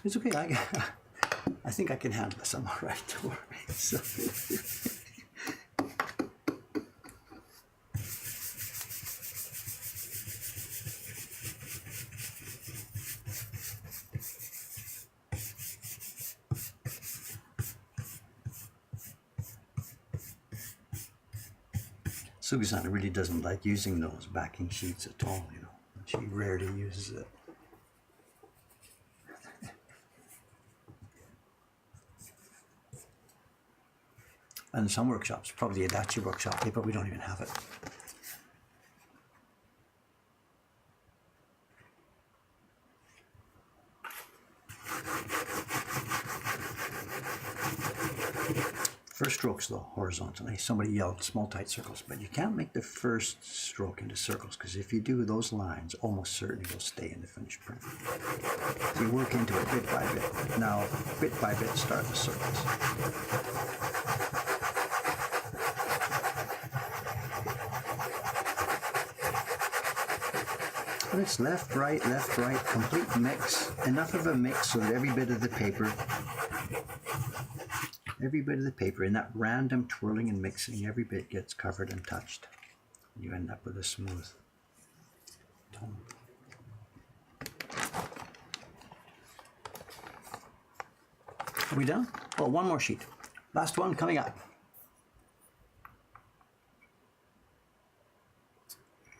It's okay. I think I can handle this. I'm all right. Don't worry. So, Sugazana really doesn't like using those backing sheets at all. You know, she rarely uses it. And some workshops, probably the Adachi workshop, they probably don't even have it. First strokes though, horizontally. Somebody yelled small tight circles, but you can't make the first stroke into circles because if you do, those lines almost certainly will stay in the finished print. So you work into it bit by bit. Now, bit by bit, start the circles. But it's left, right, complete mix. Enough of a mix so that every bit of the paper in that random twirling and mixing, every bit gets covered and touched. You end up with a smooth tone. Are we done? Oh, one more sheet. Last one coming up.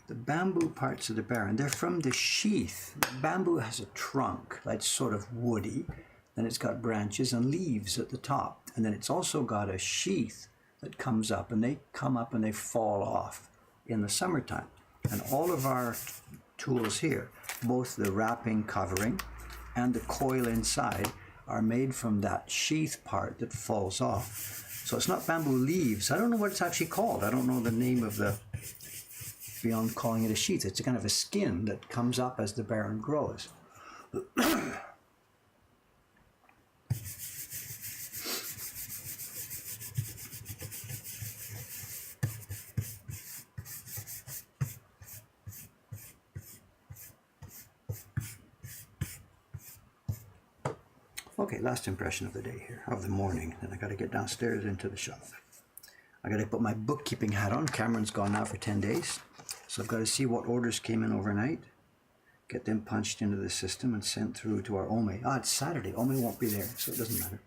The bamboo parts of the Baron, they're from the sheath. Bamboo has a trunk that's sort of woody, then it's got branches and leaves at the top, and then it's also got a sheath that comes up, and they come up and they fall off in the summertime. And all of our tools here, both the wrapping covering and the coil inside, are made from that sheath part that falls off. So it's not bamboo leaves. I don't know what it's actually called. I don't know the name of the, beyond calling it a sheath. It's a kind of a skin that comes up as the Baron grows. Okay, last impression of the day here, of the morning. Then I got to get downstairs into the shop. I got to put my bookkeeping hat on. Cameron's gone now for 10 days. So I've got to see what orders came in overnight, get them punched into the system and sent through to our Ome. Ah, it's Saturday. Ome won't be there, so it doesn't matter.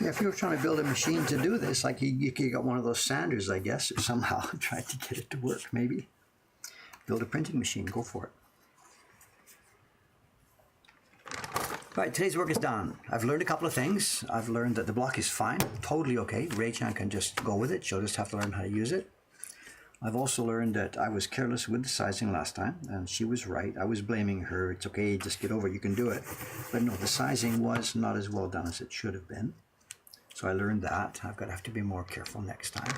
If you were trying to build a machine to do this, like you got one of those sanders, I guess, or somehow tried to get it to work, maybe. Build a printing machine, go for it. Right, today's work is done. I've learned a couple of things. I've learned that the block is fine, totally okay. Rei-chan can just go with it. She'll just have to learn how to use it. I've also learned that I was careless with the sizing last time, and she was right. I was blaming her. It's okay, just get over it, you can do it. But no, the sizing was not as well done as it should have been. So I learned that. I've got to have to be more careful next time.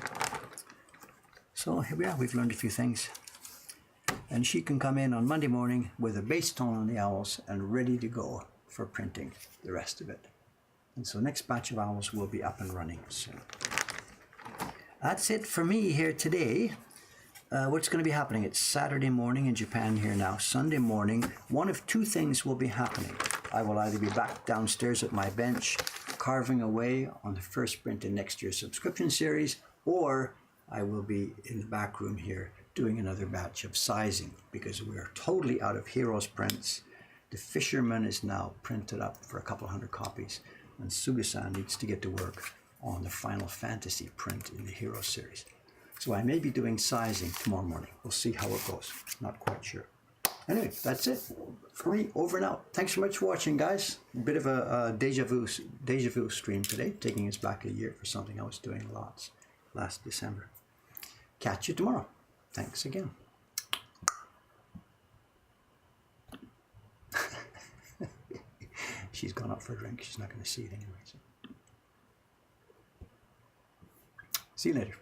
So here we are. We've learned a few things. And she can come in on Monday morning with a base tone on the owls and ready to go for printing the rest of it. And so next batch of owls will be up and running soon. That's it for me here today. What's going to be happening? It's Saturday morning in Japan here now. Sunday morning, one of two things will be happening. I will either be back downstairs at my bench carving away on the first print in next year's subscription series, or I will be in the back room here doing another batch of sizing because we're totally out of Heroes prints. The Fisherman is now printed up for a couple hundred copies, and Suga-san needs to get to work on the Final Fantasy print in the Hero series. So I may be doing sizing tomorrow morning. We'll see how it goes. Not quite sure. Anyway, that's it for me. Over and out. Thanks so much for watching, guys. A bit of a deja vu stream today, taking us back a year for something I was doing lots last December. Catch you tomorrow. Thanks again. She's gone up for a drink. She's not going to see it anyway. So. See you later.